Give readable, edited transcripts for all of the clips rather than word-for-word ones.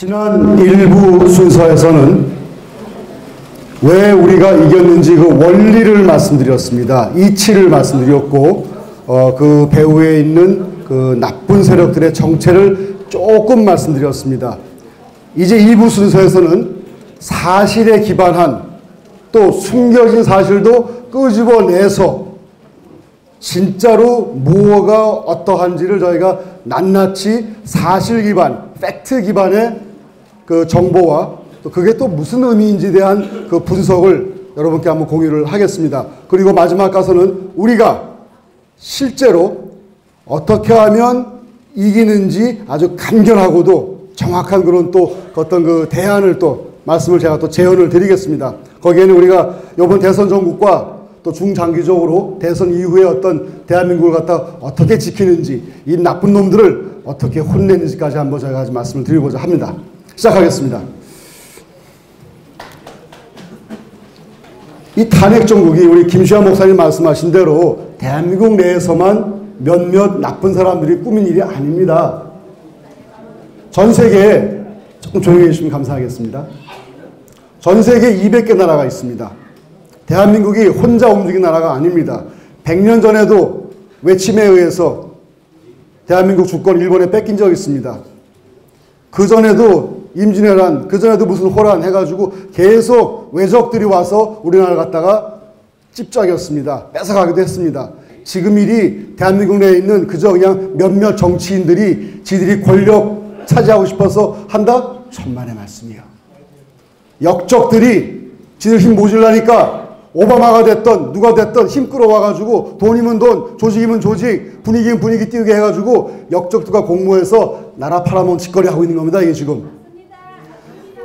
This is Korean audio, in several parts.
지난 일부 순서에서는 왜 우리가 이겼는지 그 원리를 말씀드렸습니다. 이치를 말씀드렸고 그 배후에 있는 그 나쁜 세력들의 정체를 조금 말씀드렸습니다. 이제 2부 순서에서는 사실에 기반한 또 숨겨진 사실도 끄집어내서 진짜로 무엇가 어떠한지를 저희가 낱낱이 사실 기반, 팩트 기반의 그 정보와 또 그게 또 무슨 의미인지에 대한 그 분석을 여러분께 한번 공유를 하겠습니다. 그리고 마지막 가서는 우리가 실제로 어떻게 하면 이기는지 아주 간결하고도 정확한 그런 또 어떤 그 대안을 또 말씀을 제가 또 재연을 드리겠습니다. 거기에는 우리가 이번 대선 전국과 또 중장기적으로 대선 이후에 어떤 대한민국을 갖다 어떻게 지키는지 이 나쁜 놈들을 어떻게 혼내는지까지 한번 제가 말씀을 드리고자 합니다. 시작하겠습니다. 이 탄핵 정국이 우리 김시환 목사님 말씀하신 대로 대한민국 내에서만 몇몇 나쁜 사람들이 꾸민 일이 아닙니다. 전 세계에 조금 조용히 해주시면 감사하겠습니다. 전 세계 200개 나라가 있습니다. 대한민국이 혼자 움직인 나라가 아닙니다. 100년 전에도 외침에 의해서 대한민국 주권 일본에 뺏긴 적이 있습니다. 그전에도 임진왜란, 그전에도 무슨 호란 해가지고 계속 외적들이 와서 우리나라를 갖다가 찝적였습니다. 뺏어가기도 했습니다. 지금 일이 대한민국 내에 있는 그저 그냥 몇몇 정치인들이 지들이 권력 차지하고 싶어서 한다? 천만의 말씀이에요. 역적들이 지들 힘 모질라니까 오바마가 됐던 누가 됐던 힘 끌어와가지고 돈이면 돈, 조직이면 조직, 분위기면 분위기 띄우게 해가지고 역적들과 공모해서 나라 팔아먹은 짓거리 하고 있는 겁니다. 이게 지금.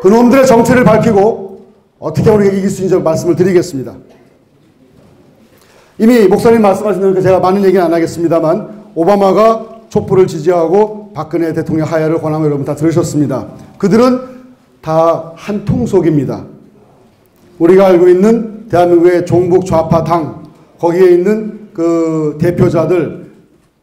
그놈들의 정체를 밝히고 어떻게 우리가 이길 수 있는지 말씀을 드리겠습니다. 이미 목사님 말씀하신 대로 제가 많은 얘기는 안 하겠습니다만 오바마가 촛불을 지지하고 박근혜 대통령 하야를 권한 거 여러분 다 들으셨습니다. 그들은 다 한 통속입니다. 우리가 알고 있는 대한민국의 종북 좌파 당 거기에 있는 그 대표자들,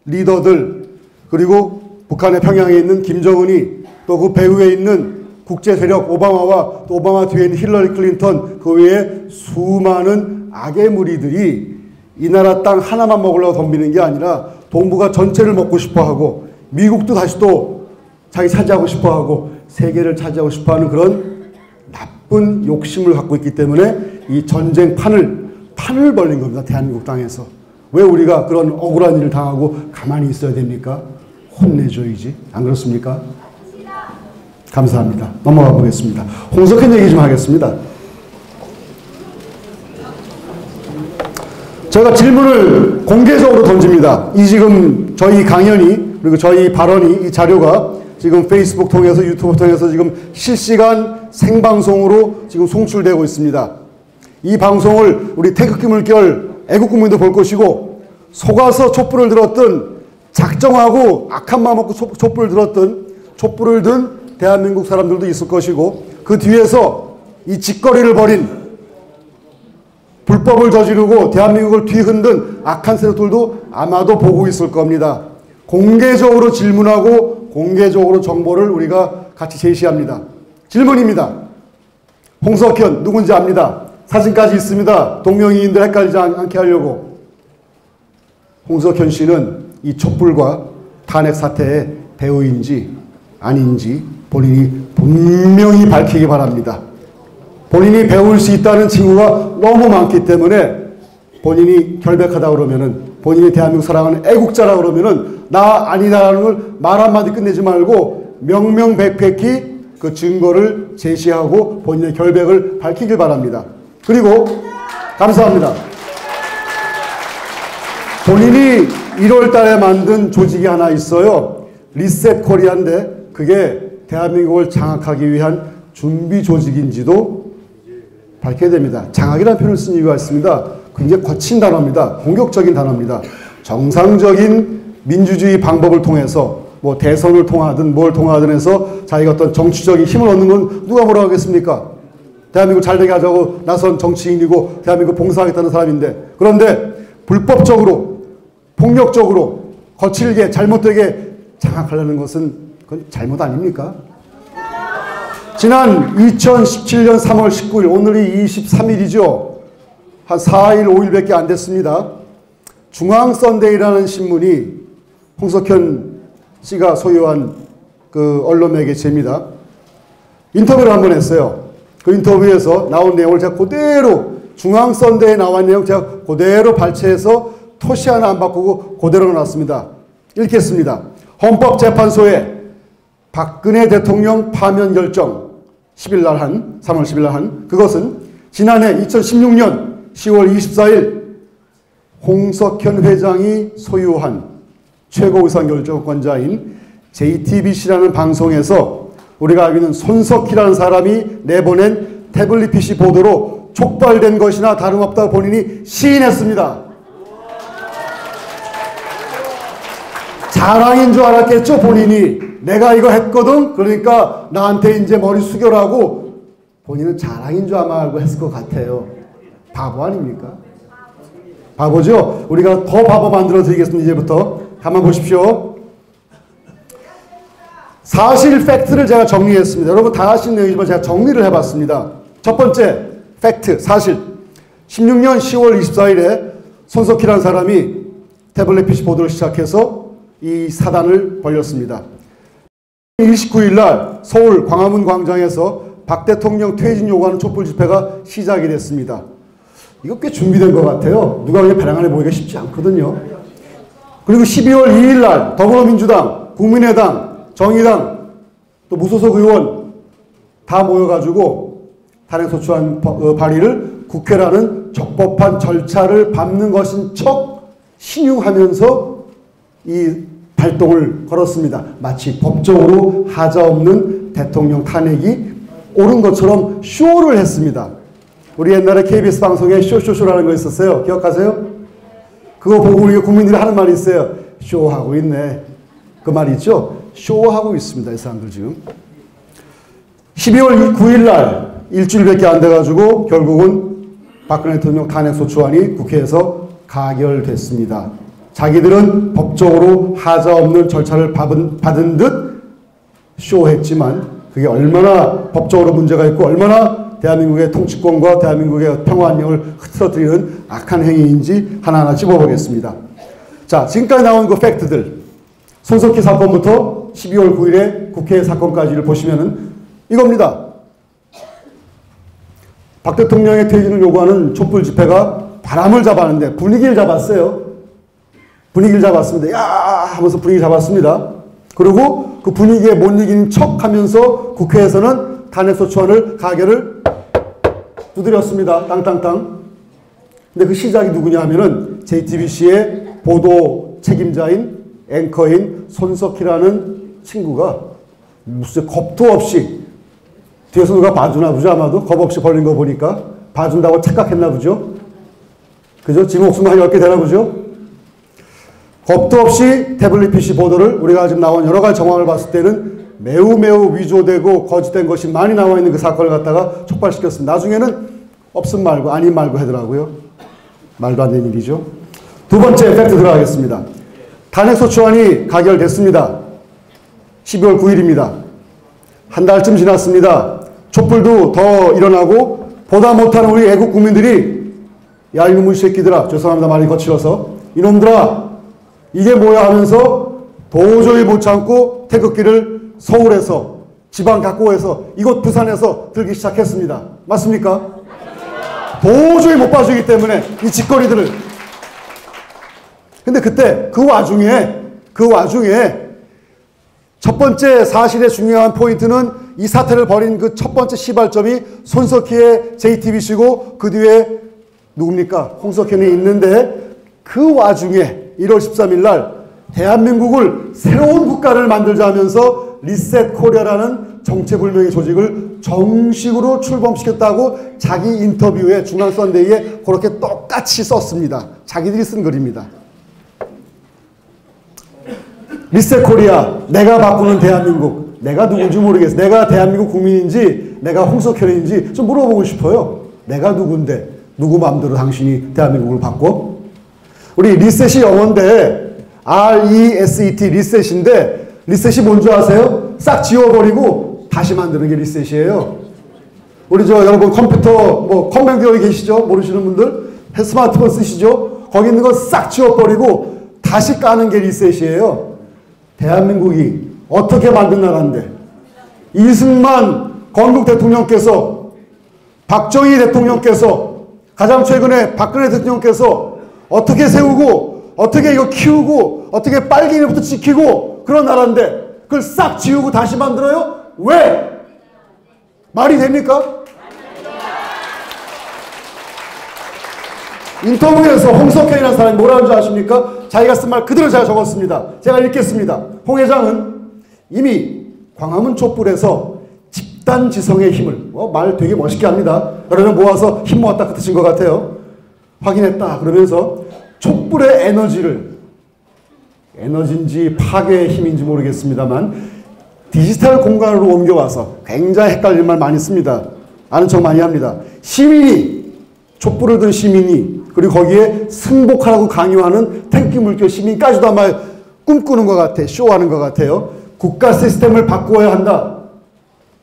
리더들 그리고 북한의 평양에 있는 김정은이 또 그 배후에 있는 국제 세력 오바마와 또 오바마 뒤에 있는 힐러리 클린턴 그 외에 수많은 악의 무리들이 이 나라 땅 하나만 먹으려고 덤비는 게 아니라 동북아 전체를 먹고 싶어하고 미국도 다시 또 자기 차지하고 싶어하고 세계를 차지하고 싶어하는 그런 나쁜 욕심을 갖고 있기 때문에 이 전쟁 판을 벌린 겁니다. 대한민국 땅에서. 왜 우리가 그런 억울한 일을 당하고 가만히 있어야 됩니까? 혼내줘야지. 안 그렇습니까? 감사합니다. 넘어가 보겠습니다. 홍석현 얘기 좀 하겠습니다. 제가 질문을 공개적으로 던집니다. 이 지금 저희 강연이 그리고 저희 발언이 이 자료가 지금 페이스북 통해서 유튜브 통해서 지금 실시간 생방송으로 지금 송출되고 있습니다. 이 방송을 우리 태극기 물결 애국국민도 볼 것이고 속아서 촛불을 들었던 작정하고 악한 마음 먹고 촛불을 든 대한민국 사람들도 있을 것이고 그 뒤에서 이 짓거리를 벌인 불법을 저지르고 대한민국을 뒤흔든 악한 세력들도 아마도 보고 있을 겁니다. 공개적으로 질문하고 공개적으로 정보를 우리가 같이 제시합니다. 질문입니다. 홍석현 누군지 압니다. 사진까지 있습니다. 동명이인들 헷갈리지 않게 하려고. 홍석현 씨는 이 촛불과 탄핵 사태의 배후인지 아닌지 본인이 분명히 밝히기 바랍니다. 본인이 배울 수 있다는 징후가 너무 많기 때문에 본인이 결백하다 그러면은 본인이 대한민국 사랑하는 애국자라 그러면은 나 아니다라는 걸 말 한마디 끝내지 말고 명명백백히 그 증거를 제시하고 본인의 결백을 밝히길 바랍니다. 그리고 감사합니다. 본인이 1월 달에 만든 조직이 하나 있어요. 리셋 코리아인데 그게 대한민국을 장악하기 위한 준비 조직인지도 밝혀야 됩니다. 장악이라는 표현을 쓴 이유가 있습니다. 굉장히 거친 단어입니다. 공격적인 단어입니다. 정상적인 민주주의 방법을 통해서 뭐 대선을 통하든 뭘 통하든 해서 자기가 어떤 정치적인 힘을 얻는 건 누가 뭐라고 하겠습니까? 대한민국 잘되게 하자고 나선 정치인이고 대한민국 봉사하겠다는 사람인데 그런데 불법적으로 폭력적으로 거칠게 잘못되게 장악하려는 것은 그건 잘못 아닙니까? 지난 2017년 3월 19일, 오늘이 23일이죠. 한 4일, 5일밖에 안 됐습니다. 중앙선데이라는 신문이 홍석현 씨가 소유한 그 언론 매개체입니다. 인터뷰를 한번 했어요. 그 인터뷰에서 나온 내용을 제가 그대로 중앙선대에 나온 내용 제가 그대로 발췌해서 토시 하나 안 바꾸고 그대로 놨습니다. 읽겠습니다. 헌법재판소에 박근혜 대통령 파면 결정 3월 10일 날 한 그것은 지난해 2016년 10월 24일 홍석현 회장이 소유한 최고의사결정권자인 JTBC라는 방송에서 우리가 알고 있는 손석희라는 사람이 내보낸 태블릿 PC 보도로 촉발된 것이나 다름없다고 본인이 시인했습니다. 자랑인 줄 알았겠죠, 본인이. 내가 이거 했거든? 그러니까 나한테 이제 머리 숙여라고 본인은 자랑인 줄 아마 알고 했을 것 같아요. 바보 아닙니까? 바보죠? 우리가 더 바보 만들어 드리겠습니다, 이제부터. 가만 보십시오. 사실 팩트를 제가 정리했습니다. 여러분 다 아시는 내용이지만 제가 정리를 해봤습니다. 첫 번째 팩트, 사실 16년 10월 24일에 손석희라는 사람이 태블릿 PC 보도를 시작해서 이 사단을 벌였습니다. 29일 날 서울 광화문 광장에서 박 대통령 퇴진 요구하는 촛불 집회가 시작이 됐습니다. 이거 꽤 준비된 것 같아요. 누가 그냥 배랑 안에 모이기가 쉽지 않거든요. 그리고 12월 2일 날 더불어민주당, 국민의당, 정의당, 또 무소속 의원 다 모여가지고 탄핵소추안 발의를 국회라는 적법한 절차를 밟는 것인 척 신용하면서 이 발동을 걸었습니다. 마치 법적으로 하자없는 대통령 탄핵이 옳은 것처럼 쇼를 했습니다. 우리 옛날에 KBS 방송에 쇼라는 거 있었어요. 기억하세요? 그거 보고 우리 국민들이 하는 말이 있어요. 쇼하고 있네. 그 말이 있죠? 쇼하고 있습니다. 이 사람들 지금. 12월 9일 날 일주일밖에 안 돼가지고 결국은 박근혜 대통령 탄핵소추안이 국회에서 가결됐습니다. 자기들은 법적으로 하자없는 절차를 받은 듯 쇼했지만 그게 얼마나 법적으로 문제가 있고 얼마나 대한민국의 통치권과 대한민국의 평화 안녕을 흐트러뜨리는 악한 행위인지 하나하나 찝어보겠습니다. 자, 지금까지 나온 그 팩트들, 손석희 사건부터 12월 9일에 국회 사건까지를 보시면은 이겁니다. 박 대통령의 퇴진을 요구하는 촛불 집회가 바람을 잡았는데 분위기를 잡았어요. 분위기를 잡았습니다. 야 하면서 분위기 잡았습니다. 그리고 그 분위기에 못 이기는 척 하면서 국회에서는 탄핵소추안을 가결을 두드렸습니다. 땅땅땅. 근데 그 시작이 누구냐 하면은 JTBC의 보도 책임자인 앵커인 손석희라는 친구가 무슨 겁도 없이 뒤에서 누가 봐주나 보죠. 아마도 겁 없이 벌린 거 보니까 봐준다고 착각했나 보죠. 그죠? 지 목숨 한 10개 되나 보죠. 겁도 없이 태블릿 PC 보도를 우리가 지금 나온 여러 가지 정황을 봤을 때는 매우 위조되고 거짓된 것이 많이 나와 있는 그 사건을 갖다가 촉발시켰습니다. 나중에는 없음 말고 아님 말고 하더라고요. 말도 안 되는 일이죠. 두 번째 팩트 들어가겠습니다. 탄핵소추안이 가결됐습니다. 12월 9일입니다. 한 달쯤 지났습니다. 촛불도 더 일어나고 보다 못하는 우리 애국 국민들이 야 이놈의 새끼들아, 죄송합니다 말이 거칠어서, 이놈들아 이게 뭐야 하면서 도저히 못 참고 태극기를 서울에서 지방 각고에서 이곳 부산에서 들기 시작했습니다. 맞습니까? 도저히 못 봐주기 때문에 이 짓거리들을. 근데 그때 그 와중에 첫 번째 사실의 중요한 포인트는 이 사태를 벌인 그 첫 번째 시발점이 손석희의 JTBC고 그 뒤에 누굽니까? 홍석현이 있는데 그 와중에 1월 13일 날 대한민국을 새로운 국가를 만들자 하면서 리셋 코리아라는 정체불명의 조직을 정식으로 출범시켰다고 자기 인터뷰에 중앙선대위에 그렇게 똑같이 썼습니다. 자기들이 쓴 글입니다. 리셋 코리아, 내가 바꾸는 대한민국. 내가 누군지 모르겠어. 내가 대한민국 국민인지 내가 홍석현인지 좀 물어보고 싶어요. 내가 누군데 누구 마음대로 당신이 대한민국을 바꿔? 우리 리셋이 영어인데 RESET 리셋인데 리셋이 뭔지 아세요? 싹 지워버리고 다시 만드는 게 리셋이에요. 우리 여러분 컴퓨터 뭐 컴맹 여기 계시죠? 모르시는 분들 스마트폰 쓰시죠? 거기 있는 거 싹 지워버리고 다시 까는 게 리셋이에요. 대한민국이 어떻게 만든 나라인데 이승만 건국 대통령께서 박정희 대통령께서 가장 최근에 박근혜 대통령께서 어떻게 세우고 어떻게 이거 키우고 어떻게 빨갱이부터 지키고 그런 나라인데 그걸 싹 지우고 다시 만들어요? 왜? 말이 됩니까? 인터뷰에서 홍석현이라는 사람이 뭐라는 줄 아십니까? 자기가 쓴 말 그대로 제가 적었습니다. 제가 읽겠습니다. 홍 회장은 이미 광화문 촛불에서 집단지성의 힘을 말 되게 멋있게 합니다. 여러분 모아서 힘 모았다 그 뜻인 것 같아요. 확인했다 그러면서 촛불의 에너지인지 파괴의 힘인지 모르겠습니다만 디지털 공간으로 옮겨와서 굉장히 헷갈릴 말 많이 씁니다. 아는 척 많이 합니다. 시민이 촛불을 든 시민이 그리고 거기에 승복하라고 강요하는 탱크 물결 시민까지도 아마 꿈꾸는 것 같아. 쇼하는 것 같아요. 국가 시스템을 바꾸어야 한다.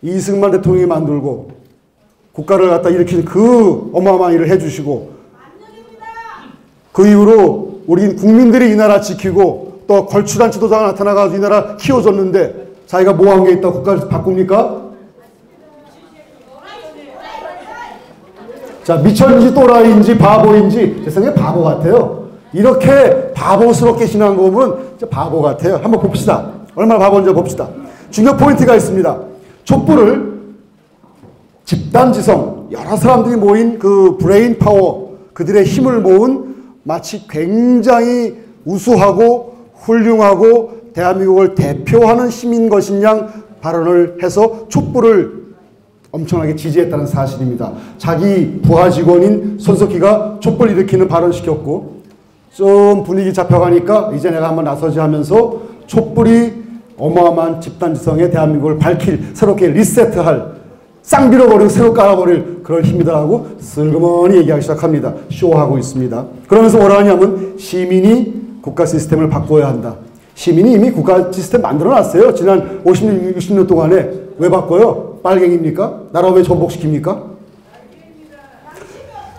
이승만 대통령이 만들고 국가를 갖다 일으키는 그 어마어마한 일을 해주시고 그 이후로 우리 국민들이 이 나라 지키고 또 걸출한 지도자가 나타나가지고 이 나라 키워줬는데 자기가 뭐 한 게 있다고 국가를 바꿉니까? 자, 미천인지 또라이인지 바보인지 제 생각에 바보 같아요. 이렇게 바보스럽게 신앙 거 보면 진짜 바보 같아요. 한번 봅시다. 얼마나 바보인지 봅시다. 중요 포인트가 있습니다. 촛불을 집단지성, 여러 사람들이 모인 그 브레인 파워, 그들의 힘을 모은 마치 굉장히 우수하고 훌륭하고 대한민국을 대표하는 시민 것인 양 발언을 해서 촛불을 엄청나게 지지했다는 사실입니다. 자기 부하 직원인 손석희가 촛불 일으키는 발언 시켰고 좀 분위기 잡혀가니까 이제 내가 한번 나서지 하면서 촛불이 어마어마한 집단지성의 대한민국을 밝힐 새롭게 리세트할 쌍빌어버리고 새로 깔아버릴 그런 힘이다라고 슬그머니 얘기하기 시작합니다. 쇼하고 있습니다. 그러면서 뭐라 하냐면 시민이 국가 시스템을 바꿔야 한다. 시민이 이미 국가 시스템 만들어놨어요. 지난 50년, 60년 동안에. 왜 바꿔요? 빨갱입니까? 나라 왜 전복시킵니까?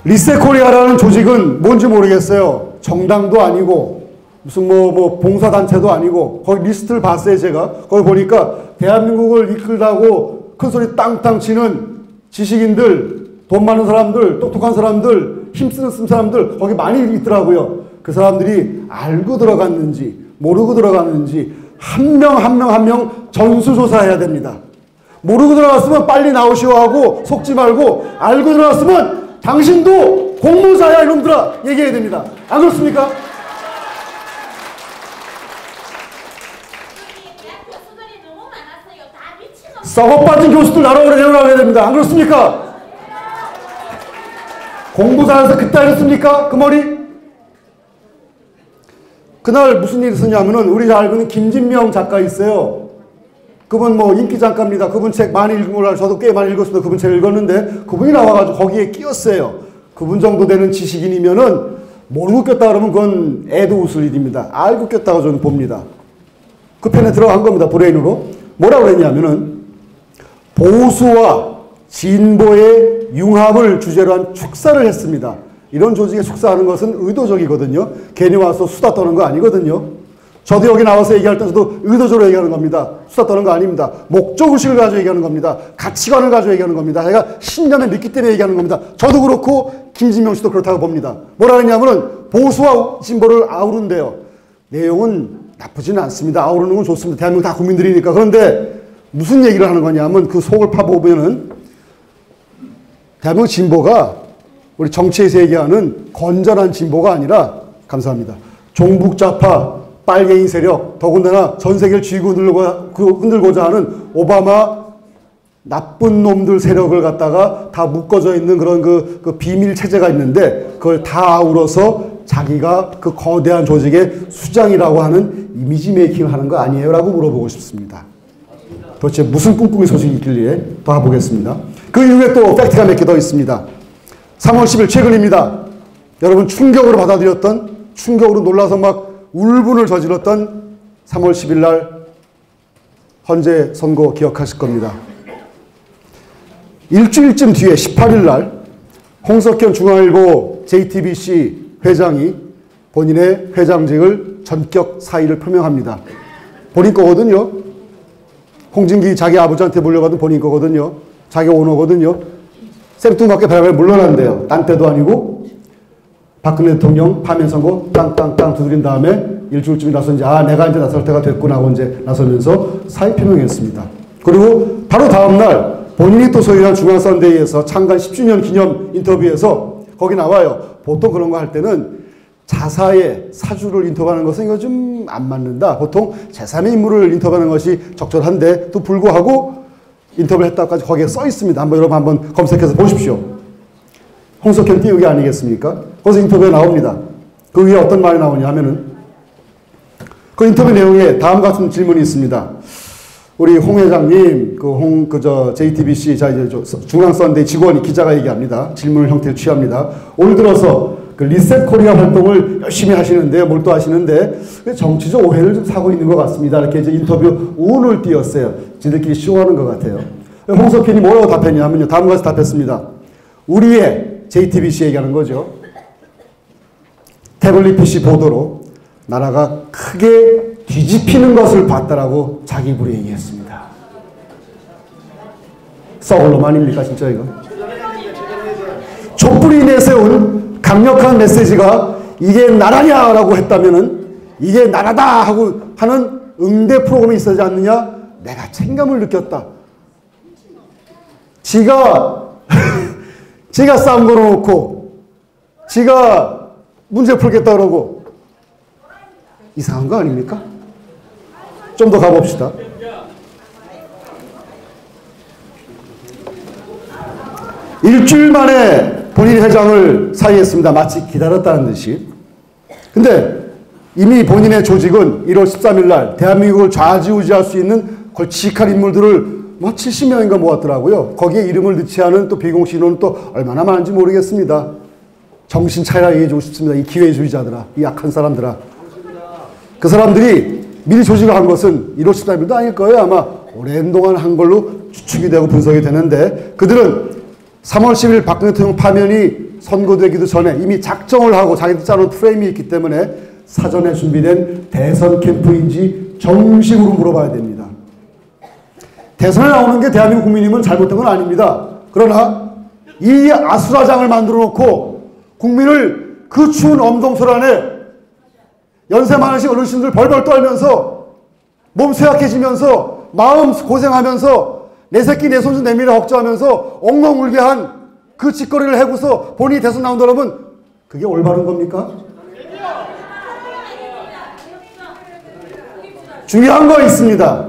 리셋코리아라는 조직은 뭔지 모르겠어요. 정당도 아니고 무슨 뭐 봉사단체도 아니고 거기 리스트를 봤어요. 제가 거기 보니까 대한민국을 이끌다고 큰소리 땅땅 치는 지식인들, 돈 많은 사람들, 똑똑한 사람들, 힘쓰는 사람들 거기 많이 있더라고요. 그 사람들이 알고 들어갔는지 모르고 들어갔는지 한 명 한 명 한 명 전수조사해야 됩니다. 모르고 들어갔으면 빨리 나오시오 하고 속지 말고 알고 들어갔으면 당신도 공무사야 이놈들아 얘기해야 됩니다. 안 그렇습니까? 썩어빠진 교수들 나라로 내려놔야 됩니다. 안 그렇습니까? 공부 잘해서 그때 하셨습니까? 그 머리? 그날 무슨 일이 있었냐면은 우리 잘 알고 있는 김진명 작가 있어요. 그분 뭐 인기 작가입니다. 그분 책 많이 읽은 걸로 저도 꽤 많이 읽었습니다. 그분 책 읽었는데 그분이 나와가지고 거기에 끼었어요. 그분 정도 되는 지식인이면은 모르고 꼈다 그러면 그건 애도 웃을 일입니다. 알고 꼈다고 저는 봅니다. 그 편에 들어간 겁니다. 브레인으로. 뭐라고 했냐면은 보수와 진보의 융합을 주제로 한 축사를 했습니다. 이런 조직에 축사하는 것은 의도적이거든요. 괜히 와서 수다 떠는 거 아니거든요. 저도 여기 나와서 얘기할 때도 의도적으로 얘기하는 겁니다. 수다 떠는 거 아닙니다. 목적의식을 가지고 얘기하는 겁니다. 가치관을 가지고 얘기하는 겁니다. 제가 신념에 믿기 때문에 얘기하는 겁니다. 저도 그렇고 김진명 씨도 그렇다고 봅니다. 뭐라 그러냐면은 보수와 진보를 아우른대요. 내용은 나쁘지는 않습니다. 아우르는 건 좋습니다. 대한민국 다 국민들이니까. 그런데 무슨 얘기를 하는 거냐면 그 속을 파보면은 대한민국 진보가 우리 정치에서 얘기하는 건전한 진보가 아니라 감사합니다. 종북좌파 빨갱이 세력 더군다나 전 세계를 쥐고 흔들고자 하는 오바마 나쁜 놈들 세력을 갖다가 다 묶어져 있는 그런 그 비밀 체제가 있는데 그걸 다 아우러서 자기가 그 거대한 조직의 수장이라고 하는 이미지 메이킹을 하는 거 아니에요? 라고 물어보고 싶습니다. 도대체 무슨 꿍꿍이 소식이 있길래 더 보겠습니다. 그 이후에 또 팩트가 몇 개 더 있습니다. 3월 10일 최근입니다. 여러분 충격으로 받아들였던 충격으로 놀라서 막 울분을 저질렀던 3월 10일 날 헌재 선고 기억하실 겁니다. 일주일쯤 뒤에 18일 날 홍석현 중앙일보 JTBC 회장이 본인의 회장직을 전격 사의를 표명합니다. 본인 거거든요. 홍진기 자기 아버지한테 물려받은 본인 거거든요. 자기 오너거든요. 생뚱맞게 발발 물러난대요. 딴 때도 아니고 박근혜 대통령 파면 선고 땅땅땅 두드린 다음에 일주일쯤이 나서 이제 내가 이제 나설 때가 됐구나 하고 이제 나서면서 사의 표명했습니다. 그리고 바로 다음날 본인이 또 소유한 중앙선대위에서 창간 10주년 기념 인터뷰에서 거기 나와요. 보통 그런 거 할 때는 자사의 사주를 인터뷰하는 것은 이거 좀 안 맞는다. 보통 제3의 인물을 인터뷰하는 것이 적절한데도 불구하고 인터뷰를 했다까지 거기에 써 있습니다. 여러분 한번 검색해서 보십시오. 홍석현 띄우기 아니겠습니까? 거기서 인터뷰에 나옵니다. 그 위에 어떤 말이 나오냐 하면은 그 인터뷰 내용에 다음 같은 질문이 있습니다. 우리 홍 회장님, JTBC, 중앙선대 직원이 기자가 얘기합니다. 질문 형태를 취합니다. 올 들어서 그 리셋 코리아 활동을 열심히 하시는데, 몰두하시는데, 정치적 오해를 좀 사고 있는 것 같습니다. 이렇게 이제 인터뷰 운을 띄었어요. 지들끼리 쇼하는 것 같아요. 홍석현이 뭐라고 답했냐 하면요. 다음과 같이 답했습니다. 우리의 JTBC 얘기하는 거죠. 태블릿 PC 보도로 나라가 크게 뒤집히는 것을 봤다라고 자기 입으로 얘기했습니다. 썩을 놈 아닙니까 진짜 이거? 촛불이 내세운 강력한 메시지가 이게 나라냐라고 했다면은 이게 나라다 하고 하는 응대 프로그램이 있어야지 않느냐? 내가 책임감을 느꼈다. 지가 싸움 걸어놓고 지가 문제 풀겠다 그러고 이상한 거 아닙니까? 좀 더 가봅시다. 일주일 만에 본인 회장을 사의했습니다. 마치 기다렸다는 듯이. 근데 이미 본인의 조직은 1월 13일 날 대한민국을 좌지우지할 수 있는 걸치직한 인물들을 70명인가 모았더라고요. 거기에 이름을 넣지 않은 또 비공식 인원은 또 얼마나 많은지 모르겠습니다. 정신 차리라 얘기해주고 싶습니다. 이 기회주의자들아, 이 약한 사람들아. 그 사람들이 미리 조직을 한 것은 1월 13일도 아닐 거예요. 아마 오랜 동안 한 걸로 추측이 되고 분석이 되는데 그들은 3월 10일 박근혜 대통령 파면이 선고되기도 전에 이미 작정을 하고 자기들 짜놓은 프레임이 있기 때문에 사전에 준비된 대선 캠프인지 정식으로 물어봐야 됩니다. 대선에 나오는 게 대한민국 국민이면 잘못된 건 아닙니다. 그러나 이 아수라장을 만들어 놓고 국민을 그 추운 엄동설 안에 연세 많으신 어르신들 벌벌 떨면서 몸 쇠약해지면서 마음 고생하면서 내 새끼 내 손주 내밀어 걱정하면서 엉엉 울게 한 그 짓거리를 해고서 본인이 대선 나온다 그러면 그게 올바른 겁니까? 중요한 거 있습니다.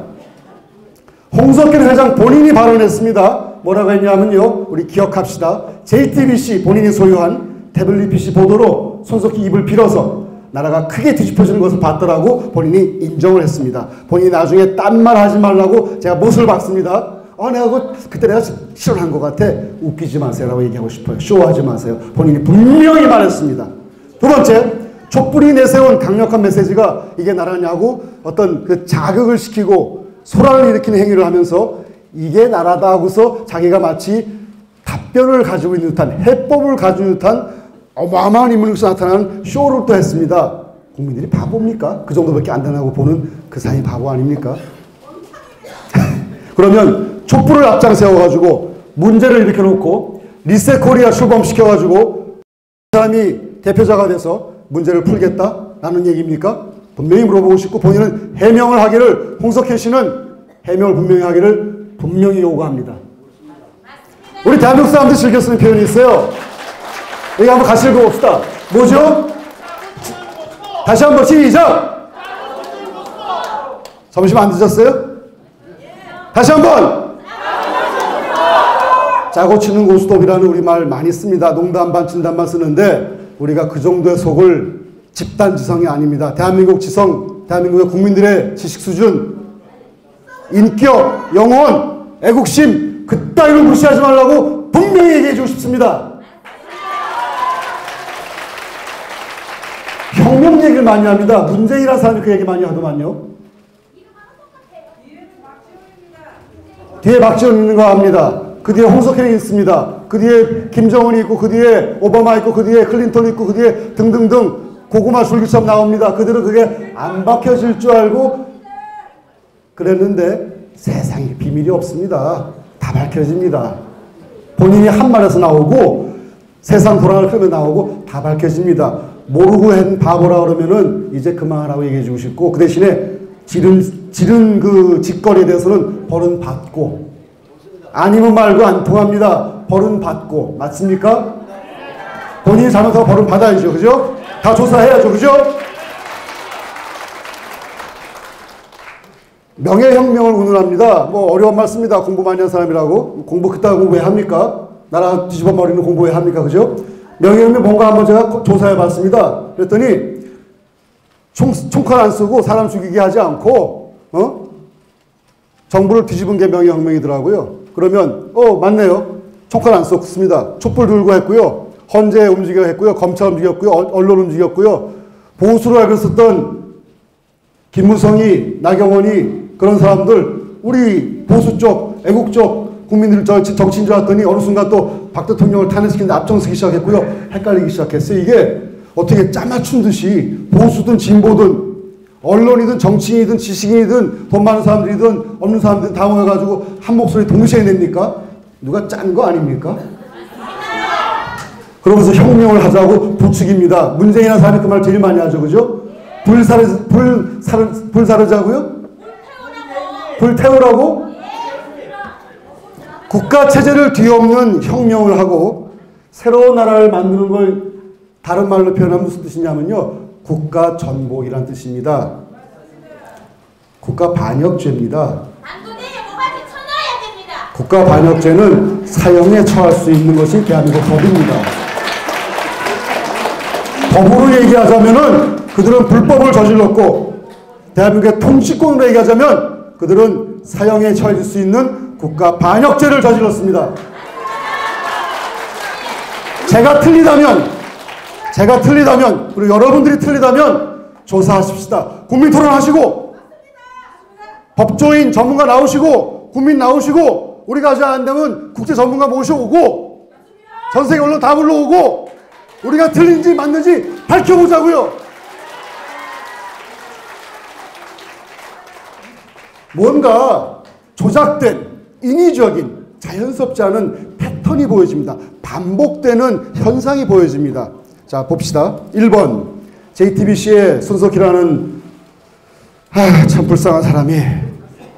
홍석현 회장 본인이 발언했습니다. 뭐라고 했냐면요. 우리 기억합시다. JTBC 본인이 소유한 태블릿 PC 보도로 손석희 입을 빌어서 나라가 크게 뒤집어지는 것을 봤더라고 본인이 인정을 했습니다. 본인이 나중에 딴 말 하지 말라고 제가 못을 박습니다. 내가 그때 내가 실언한 것 같아. 웃기지 마세요 라고 얘기하고 싶어요. 쇼하지 마세요. 본인이 분명히 말했습니다. 두 번째, 촛불이 내세운 강력한 메시지가 이게 나라냐고 어떤 그 자극을 시키고 소란을 일으키는 행위를 하면서 이게 나라다 하고서 자기가 마치 답변을 가지고 있는 듯한 해법을 가지고 있는 듯한 어마어마한 인물로서 나타나는 쇼를 또 했습니다. 국민들이 바보입니까? 그 정도밖에 안 되나고 보는 그 사람이 바보 아닙니까? 그러면 촛불을 앞장 세워가지고 문제를 일으켜놓고 리셋 코리아 출범시켜가지고 그 사람이 대표자가 돼서 문제를 풀겠다라는 얘기입니까? 분명히 물어보고 싶고 본인은 해명을 하기를 홍석현 씨는 해명을 분명히 하기를 분명히 요구합니다. 우리 대한민국 사람들이 즐겨 쓰는 표현이 있어요. 여기 한번 같이 읽어봅시다. 뭐죠? 다시 한번 시작! 점심 안 드셨어요? 다시 한번! 짜고 치는 고스톱이라는 우리말 많이 씁니다. 농담 반 진담 쓰는데 우리가 그 정도의 속을 집단지성이 아닙니다. 대한민국 지성, 대한민국의 국민들의 지식 수준, 인격, 영혼, 애국심 그따위로 무시하지 말라고 분명히 얘기해 주고 싶습니다. 혁명 얘기를 많이 합니다. 문재인이라는 사람이 그 얘기 많이 하더만요. 뒤에 박지원 있는 거 압니다. 그 뒤에 홍석현이 있습니다. 그 뒤에 김정은이 있고, 그 뒤에 오바마 있고, 그 뒤에 클린턴이 있고, 그 뒤에 등등등 고구마 줄기처럼 나옵니다. 그들은 그게 안 밝혀질 줄 알고 그랬는데 세상에 비밀이 없습니다. 다 밝혀집니다. 본인이 한 말에서 나오고 세상 돌아갈 흐름에 나오고 다 밝혀집니다. 모르고 한 바보라 그러면은 이제 그만하라고 얘기해 주고 싶고, 그 대신에 지른 그 짓거리에 대해서는 벌은 받고, 아니면 말고 안 통합니다. 벌은 받고. 맞습니까? 본인이 잘못하고 벌은 받아야죠. 그죠? 다 조사해야죠. 그죠? 명예혁명을 운운합니다. 뭐 어려운 말씀입니다. 공부 많이 한 사람이라고. 공부 그따위 공부 왜 합니까? 나라 뒤집어 버리는 공부 왜 합니까? 그죠? 명예혁명 뭔가 한번 제가 조사해 봤습니다. 그랬더니 총칼 안 쓰고 사람 죽이게 하지 않고 정부를 뒤집은 게 명예혁명이더라고요. 그러면 맞네요. 총칼 안 썼습니다. 촛불 들고 했고요. 헌재 움직여 했고요. 검찰 움직였고요. 언론 움직였고요. 보수로 알고 있었던 김무성이, 나경원이, 그런 사람들, 우리 보수 쪽, 애국 쪽 국민들 정치인 줄 알았더니 어느 순간 또 박 대통령을 탄핵시키는데 앞장서기 시작했고요. 헷갈리기 시작했어요. 이게 어떻게 짜맞춘 듯이 보수든 진보든 언론이든 정치인이든 지식인이든 돈 많은 사람들이든 없는 사람들이 다 모여가지고 한 목소리 동시에 냅니까? 누가 짠 거 아닙니까? 그러면서 혁명을 하자고 부추깁니다. 문재인이라는 사람이 그 말 제일 많이 하죠. 그죠? 불 사르자고요? 불 태우라고? 국가 체제를 뒤엎는 혁명을 하고 새로운 나라를 만드는 걸 다른 말로 표현하면 무슨 뜻이냐면요. 국가 전복이란 뜻입니다. 국가 반역죄입니다. 국가 반역죄는 사형에 처할 수 있는 것이 대한민국 법입니다. 법으로 얘기하자면은 그들은 불법을 저질렀고, 대한민국의 통치권으로 얘기하자면 그들은 사형에 처해질 수 있는 국가 반역죄를 저질렀습니다. 제가 틀리다면, 그리고 여러분들이 틀리다면 조사하십시다. 국민 토론하시고, 법조인 전문가 나오시고, 국민 나오시고, 우리가 하지 않으면 국제 전문가 모셔오고, 전 세계 언론 다 불러오고, 우리가 틀린지 맞는지 밝혀보자고요. 뭔가 조작된, 인위적인, 자연스럽지 않은 패턴이 보여집니다. 반복되는 현상이 보여집니다. 자, 봅시다. 1번, JTBC의 손석희라는 참 불쌍한 사람이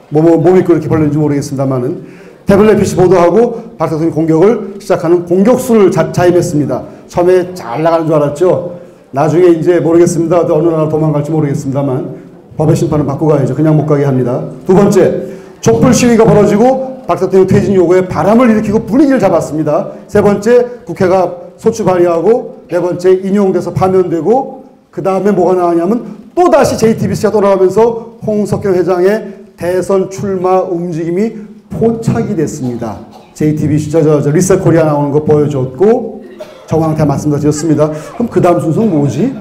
몸이 그렇게 벌렸는지 모르겠습니다만은 태블릿 PC 보도하고 박 대통령 공격을 시작하는 공격수를 자임했습니다. 처음에 잘 나가는 줄 알았죠. 나중에 이제 모르겠습니다. 어느 나라 도망갈지 모르겠습니다만 법의 심판을 받고 가야죠. 그냥 못 가게 합니다. 두 번째, 촛불 시위가 벌어지고 박 대통령 퇴진 요구에 바람을 일으키고 분위기를 잡았습니다. 세 번째, 국회가 소추 발의하고, 네 번째, 인용돼서 파면되고, 그 다음에 뭐가 나왔냐면 또다시 JTBC가 돌아가면서 홍석현 회장의 대선 출마 움직임이 포착이 됐습니다. JTBC 리셋 코리아 나오는 거 보여줬고 정황태 말씀도 드렸습니다. 그럼 그 다음 순서는 뭐지?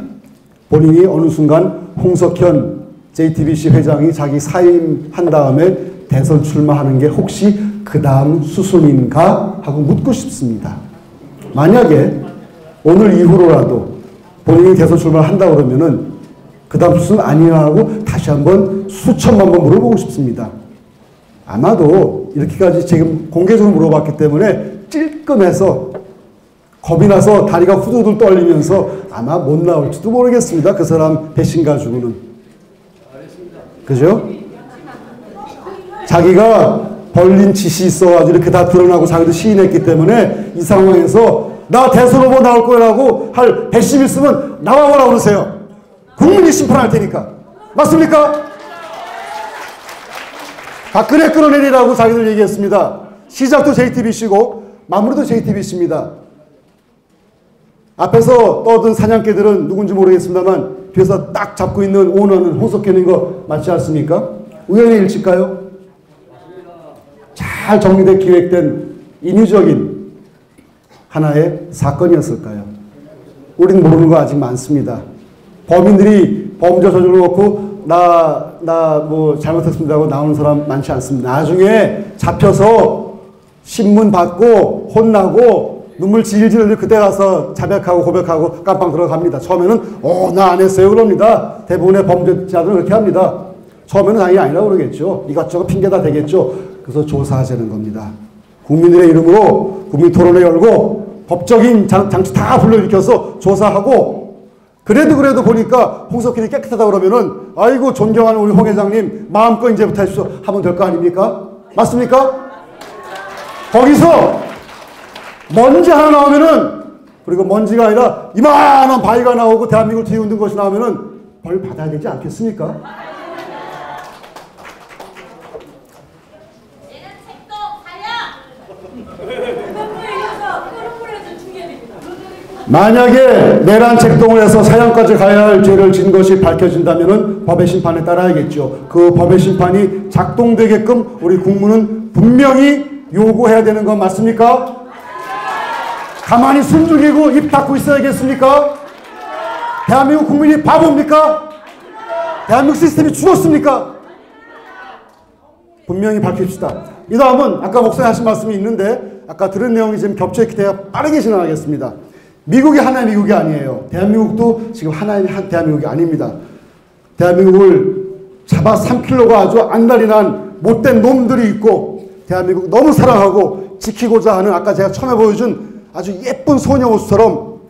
본인이 어느 순간 홍석현 JTBC 회장이 자기 사임한 다음에 대선 출마하는 게 혹시 그 다음 수순인가 하고 묻고 싶습니다. 만약에 오늘 이후로라도 본인이 대선 출마를 한다 그러면은 그 다음 수순 아니냐 하고 다시 한번 수천만 번 물어보고 싶습니다. 아마도 이렇게까지 지금 공개적으로 물어봤기 때문에 찔끔해서 겁이 나서 다리가 후두들 떨리면서 아마 못 나올지도 모르겠습니다. 그 사람 배신 가지고는. 그죠? 자기가 벌린 짓이 있어가지고 이렇게 다 드러나고 자기도 시인했기 때문에 이 상황에서 나 대선 후보 나올 거라고 할 배심 있으면 나와보라 그러세요. 국민이 심판할 테니까. 맞습니까? 박근혜 끌어내리라고 자기들 얘기했습니다. 시작도 JTBC고 마무리도 JTBC입니다. 앞에서 떠든 사냥개들은 누군지 모르겠습니다만 뒤에서 딱 잡고 있는 오너는 홍석현인 거 맞지 않습니까? 우연의 일치일까요? 잘 정리된 기획된 인위적인 하나의 사건이었을까요? 우린 모르는 거 아직 많습니다. 범인들이 범죄 저질러 놓고 나 뭐 잘못했습니다 하고 나오는 사람 많지 않습니다. 나중에 잡혀서 신문 받고 혼나고 눈물 질질 흘리고 그때 가서 자백하고 고백하고 깜빵 들어갑니다. 처음에는 나 안 했어요 그럽니다. 대부분의 범죄자들은 그렇게 합니다. 처음에는 당연히 아니라고 그러겠죠. 이것저것 핑계다 대겠죠. 그래서 조사하자는 겁니다. 국민들의 이름으로 국민 토론회 열고 법적인 장치 다 불러일으켜서 조사하고 그래도 보니까 홍석현이 깨끗하다 그러면은 아이고 존경하는 우리 홍 회장님 마음껏 이제부터 하십시오 하면 될 거 아닙니까? 맞습니까? 거기서 먼지 하나 나오면은 그리고 먼지가 아니라 이만한 바위가 나오고 대한민국을 뒤흔든 것이 나오면은 벌 받아야 되지 않겠습니까? 만약에 내란 책동을 해서 사형까지 가야 할 죄를 진 것이 밝혀진다면 법의 심판에 따라야겠죠. 그 법의 심판이 작동되게끔 우리 국무는 분명히 요구해야 되는 건 맞습니까? 가만히 숨죽이고 입 닫고 있어야겠습니까? 대한민국 국민이 바보입니까? 대한민국 시스템이 죽었습니까? 분명히 밝힙시다. 이 다음은 아까 목사님 하신 말씀이 있는데 아까 들은 내용이 지금 겹쳐있기 때문에 빠르게 진행하겠습니다. 미국이 하나의 미국이 아니에요. 대한민국도 지금 하나의 대한민국이 아닙니다. 대한민국을 잡아 삼키려고 아주 안달이 난 못된 놈들이 있고 대한민국 너무 사랑하고 지키고자 하는 아까 제가 처음에 보여준 아주 예쁜 소녀 옷처럼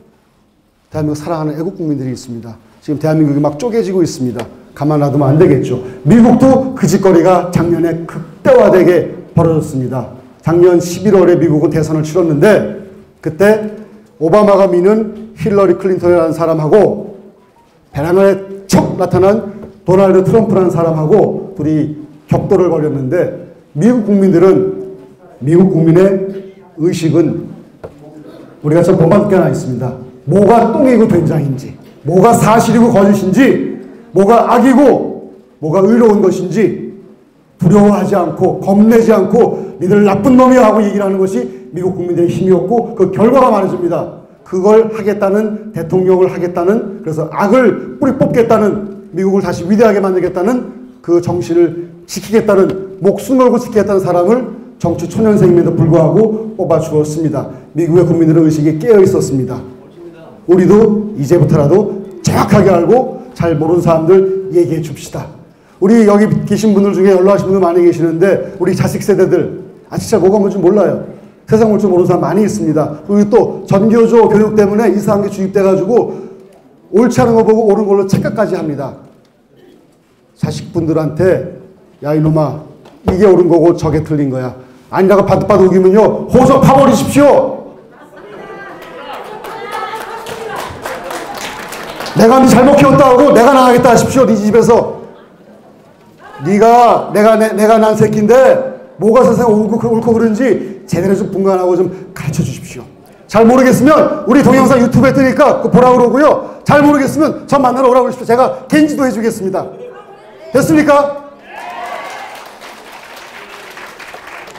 대한민국 사랑하는 애국 국민들이 있습니다. 지금 대한민국이 막 쪼개지고 있습니다. 가만 놔두면 안 되겠죠. 미국도 그 짓거리가 작년에 극대화되게 벌어졌습니다. 작년 11월에 미국은 대선을 치렀는데 그때 오바마가 미는 힐러리 클린턴이라는 사람하고 베란에 척 나타난 도널드 트럼프라는 사람하고 둘이 격돌을 벌였는데 미국 국민의 의식은 우리가 좀 본받을 게 하나 있습니다. 뭐가 똥이고 된장인지, 뭐가 사실이고 거짓인지, 뭐가 악이고 뭐가 의로운 것인지 두려워하지 않고 겁내지 않고 니들 나쁜 놈이야 하고 얘기를 하는 것이 미국 국민들의 힘이었고 그 결과가 말해줍니다. 그걸 하겠다는 대통령을 하겠다는 그래서 악을 뿌리 뽑겠다는 미국을 다시 위대하게 만들겠다는 그 정신을 지키겠다는 목숨 걸고 지키겠다는 사람을 정치 초년생임에도 불구하고 뽑아 주었습니다. 미국의 국민들의 의식이 깨어 있었습니다. 우리도 이제부터라도 정확하게 알고 잘 모르는 사람들 얘기해 줍시다. 우리 여기 계신 분들 중에 연락하신 분들 많이 계시는데 우리 자식 세대들 진짜 뭐가 뭔지 몰라요. 세상 볼 줄 모르는 사람 많이 있습니다. 그리고 또 전교조 교육 때문에 이상한 게 주입돼가지고 옳지 않은 거 보고 옳은 걸로 착각까지 합니다. 자식분들한테 야 이놈아 이게 옳은 거고 저게 틀린 거야. 아니라고 바득바득 우기면요 호적 파버리십시오. 내가 네 잘못 키웠다고 내가 나가겠다 하십시오. 네 집에서 내가 난 새끼인데 뭐가 세상에 옳고 그런지 제대로 좀 분간하고 좀 가르쳐 주십시오. 잘 모르겠으면 우리 동영상 유튜브에 뜨니까 그거 보라 그러고요. 잘 모르겠으면 저 만나러 오라고 그러십시오. 제가 겐지도 해주겠습니다. 됐습니까?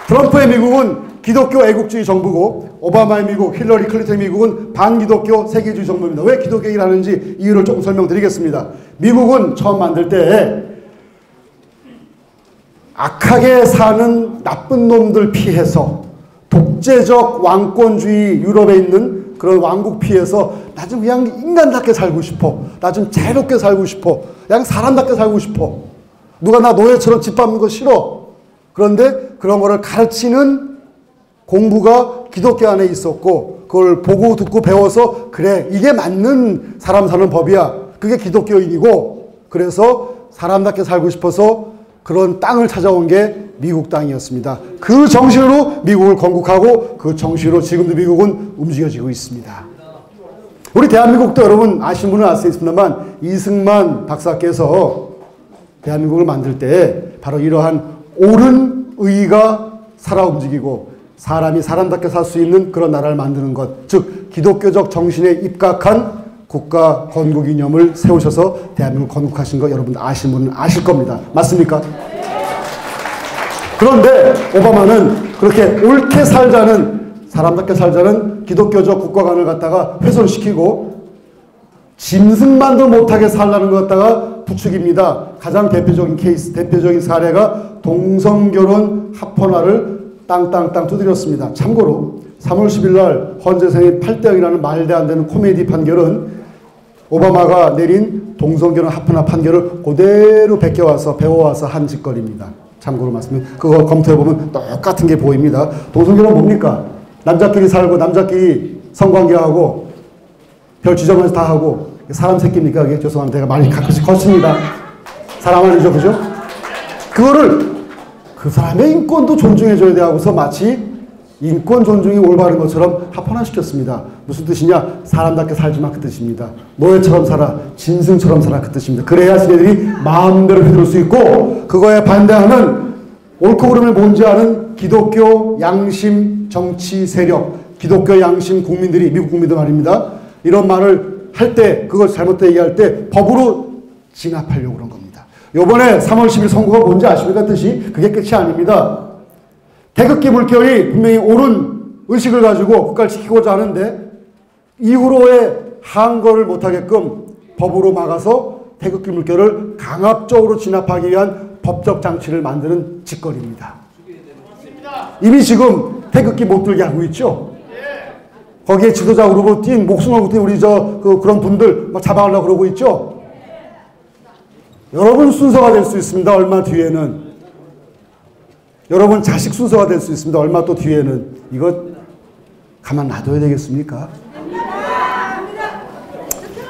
트럼프의 미국은 기독교 애국주의 정부고 오바마의 미국, 힐러리 클린턴의 미국은 반기독교 세계주의 정부입니다. 왜 기독교 얘기를 하는지 이유를 조금 설명드리겠습니다. 미국은 처음 만들 때 악하게 사는 나쁜 놈들 피해서 독재적 왕권주의 유럽에 있는 그런 왕국 피해서 나 좀 그냥 인간답게 살고 싶어. 나 좀 자유롭게 살고 싶어. 그냥 사람답게 살고 싶어. 누가 나 노예처럼 짓밟는 거 싫어. 그런데 그런 거를 가르치는 공부가 기독교 안에 있었고 그걸 보고 듣고 배워서 그래 이게 맞는 사람 사는 법이야. 그게 기독교인이고 그래서 사람답게 살고 싶어서 그런 땅을 찾아온 게 미국 땅이었습니다. 그 정신으로 미국을 건국하고 그 정신으로 지금도 미국은 움직여지고 있습니다. 우리 대한민국도 여러분 아시는 분은 알 수 있습니다만 이승만 박사께서 대한민국을 만들 때 바로 이러한 옳은 의가 살아 움직이고 사람이 사람답게 살 수 있는 그런 나라를 만드는 것, 즉 기독교적 정신에 입각한 국가 건국 이념을 세우셔서 대한민국을 건국하신 거 여러분 아시는 분은 아실 겁니다. 맞습니까? 그런데 오바마는 그렇게 옳게 살자는 사람답게 살자는 기독교적 국가관을 갖다가 훼손시키고 짐승만도 못하게 살라는 것 갖다가 부추깁니다. 가장 대표적인 케이스, 대표적인 사례가 동성결혼 합헌화를 땅땅땅 두드렸습니다. 참고로 3월 10일 날 헌재선의 8대0이라는 말도 안 되는 코미디 판결은 오바마가 내린 동성결혼 합헌화 판결을 그대로 베껴와서 배워와서 한 짓거리입니다. 참고로 말씀드리면 그거 검토해보면 똑같은 게 보입니다. 동성결혼 뭡니까? 남자끼리 살고 남자끼리 성관계하고 별 지점에서 다 하고 사람 새끼입니까? 그게 죄송합니다. 제가 말이 가끔씩 거칩니다. 사람 아니죠, 그죠? 그거를 그 사람의 인권도 존중해줘야 돼 하고서 마치 인권 존중이 올바른 것처럼 합헌화시켰습니다. 무슨 뜻이냐? 사람답게 살지마 그 뜻입니다. 노예처럼 살아, 짐승처럼 살아 그 뜻입니다. 그래야 지네들이 마음대로 휘두를 수 있고 그거에 반대하는 옳고 그름을 뭔지 아는 기독교 양심 정치 세력, 기독교 양심 국민들이, 미국 국민들 말입니다. 이런 말을 할 때, 그걸 잘못되게 얘기할 때 법으로 진압하려고 그런 겁니다. 요번에 3월 10일 선거가 뭔지 아십니까? 뜻이? 그게 끝이 아닙니다. 태극기 물결이 분명히 옳은 의식을 가지고 국가를 지키고자 하는데 이후로의 항거를 못하게끔 법으로 막아서 태극기 물결을 강압적으로 진압하기 위한 법적 장치를 만드는 짓거리입니다. 이미 지금 태극기 못 들게 하고 있죠. 거기에 지도자 후보 뛴 목숨을 걸고 뛴 우리 그런 분들 막 잡아가려고 그러고 있죠. 여러분 순서가 될 수 있습니다. 얼마 뒤에는. 여러분 자식 순서가 될 수 있습니다. 얼마 또 뒤에는. 이거 가만 놔둬야 되겠습니까?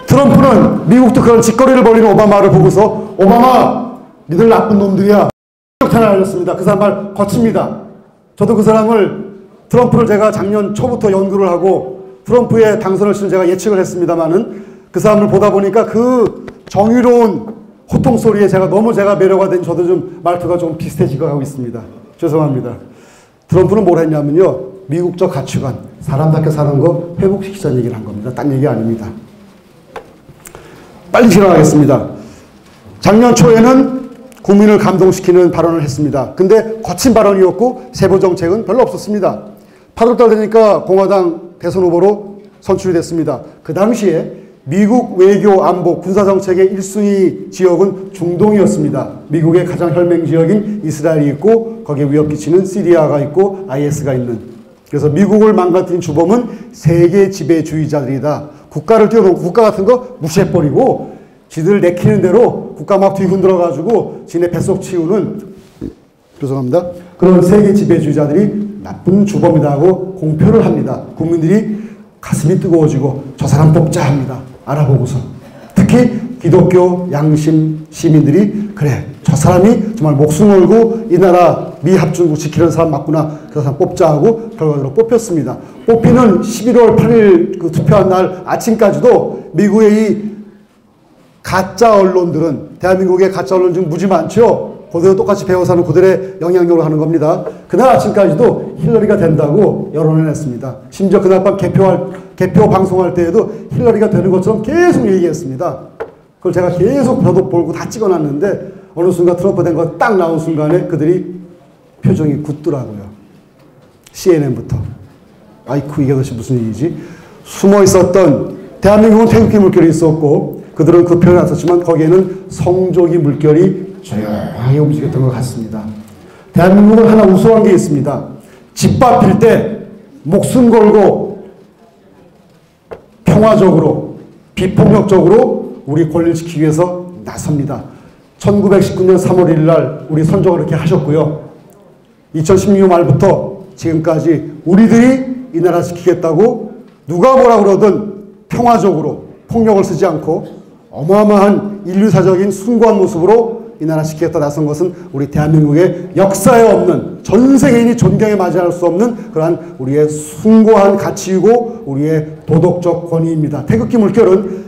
트럼프는 미국도 그런 짓거리를 벌이는 오바마를 보고서 오바마 니들 나쁜 놈들이야 탄을 알렸습니다. 그 사람 말 거칩니다. 저도 그 사람을 트럼프를 제가 작년 초부터 연구를 하고 트럼프의 당선을 실은 제가 예측을 했습니다만은 그 사람을 보다 보니까 그 정의로운 호통 소리에 제가 매료가 된 저도 좀 말투가 좀 비슷해지고 가고 있습니다. 죄송합니다. 트럼프는 뭘 했냐면요. 미국적 가치관, 사람답게 사는 거 회복시키자는 얘기를 한 겁니다. 딴 얘기 아닙니다. 빨리 지나가겠습니다. 작년 초에는 국민을 감동시키는 발언을 했습니다. 근데 거친 발언이었고 세부 정책은 별로 없었습니다. 8월달 되니까 공화당 대선 후보로 선출이 됐습니다. 그 당시에 미국 외교, 안보, 군사정책의 1순위 지역은 중동이었습니다. 미국의 가장 혈맹 지역인 이스라엘이 있고 거기에 위협 끼치는 시리아가 있고 IS가 있는. 그래서 미국을 망가뜨린 주범은 세계 지배주의자들이다. 국가를 띄워놓고 국가 같은 거 무시해버리고 지들 내키는 대로 국가 막 뒤흔들어가지고 지네 뱃속 치우는 죄송합니다. 그런 세계 지배주의자들이 나쁜 주범이다 하고 공표를 합니다. 국민들이 가슴이 뜨거워지고 저 사람 뽑자 합니다. 알아보고서. 특히 기독교 양심 시민들이 그래 저 사람이 정말 목숨 걸고 이 나라 미합중국 지키는 사람 맞구나. 그 사람 뽑자 하고 결과적으로 뽑혔습니다. 뽑히는 11월 8일 그 투표한 날 아침까지도 미국의 이 가짜 언론들은 대한민국의 가짜 언론 중 무지 많죠. 그대로 똑같이 배워 사는 그들의 영향력으로 하는 겁니다. 그날 아침까지도 힐러리가 된다고 여론을 냈습니다. 심지어 그날 밤 개표 방송할 때에도 힐러리가 되는 것처럼 계속 얘기했습니다. 그걸 제가 계속 저도 보고 다 찍어놨는데 어느 순간 트럼프 된 거 딱 나온 순간에 그들이 표정이 굳더라고요. CNN부터. 아이쿠 이게 도대체 무슨 일이지? 숨어 있었던 대한민국은 태극기 물결이 있었고 그들은 그 표현을 안 썼지만 거기에는 성조기 물결이 조용하게 움직였던 것 같습니다. 대한민국은 하나 우수한 게 있습니다. 집밥일 때 목숨 걸고 평화적으로 비폭력적으로 우리 권리를 지키기 위해서 나섭니다. 1919년 3월 1일 날 우리 선조가 그렇게 하셨고요. 2016년 말부터 지금까지 우리들이 이 나라 지키겠다고 누가 뭐라 그러든 평화적으로 폭력을 쓰지 않고 어마어마한 인류사적인 숭고한 모습으로 이 나라 지키겠다 나선 것은 우리 대한민국의 역사에 없는 전 세계인이 존경에 맞이할 수 없는 그러한 우리의 숭고한 가치이고 우리의 도덕적 권위입니다. 태극기 물결은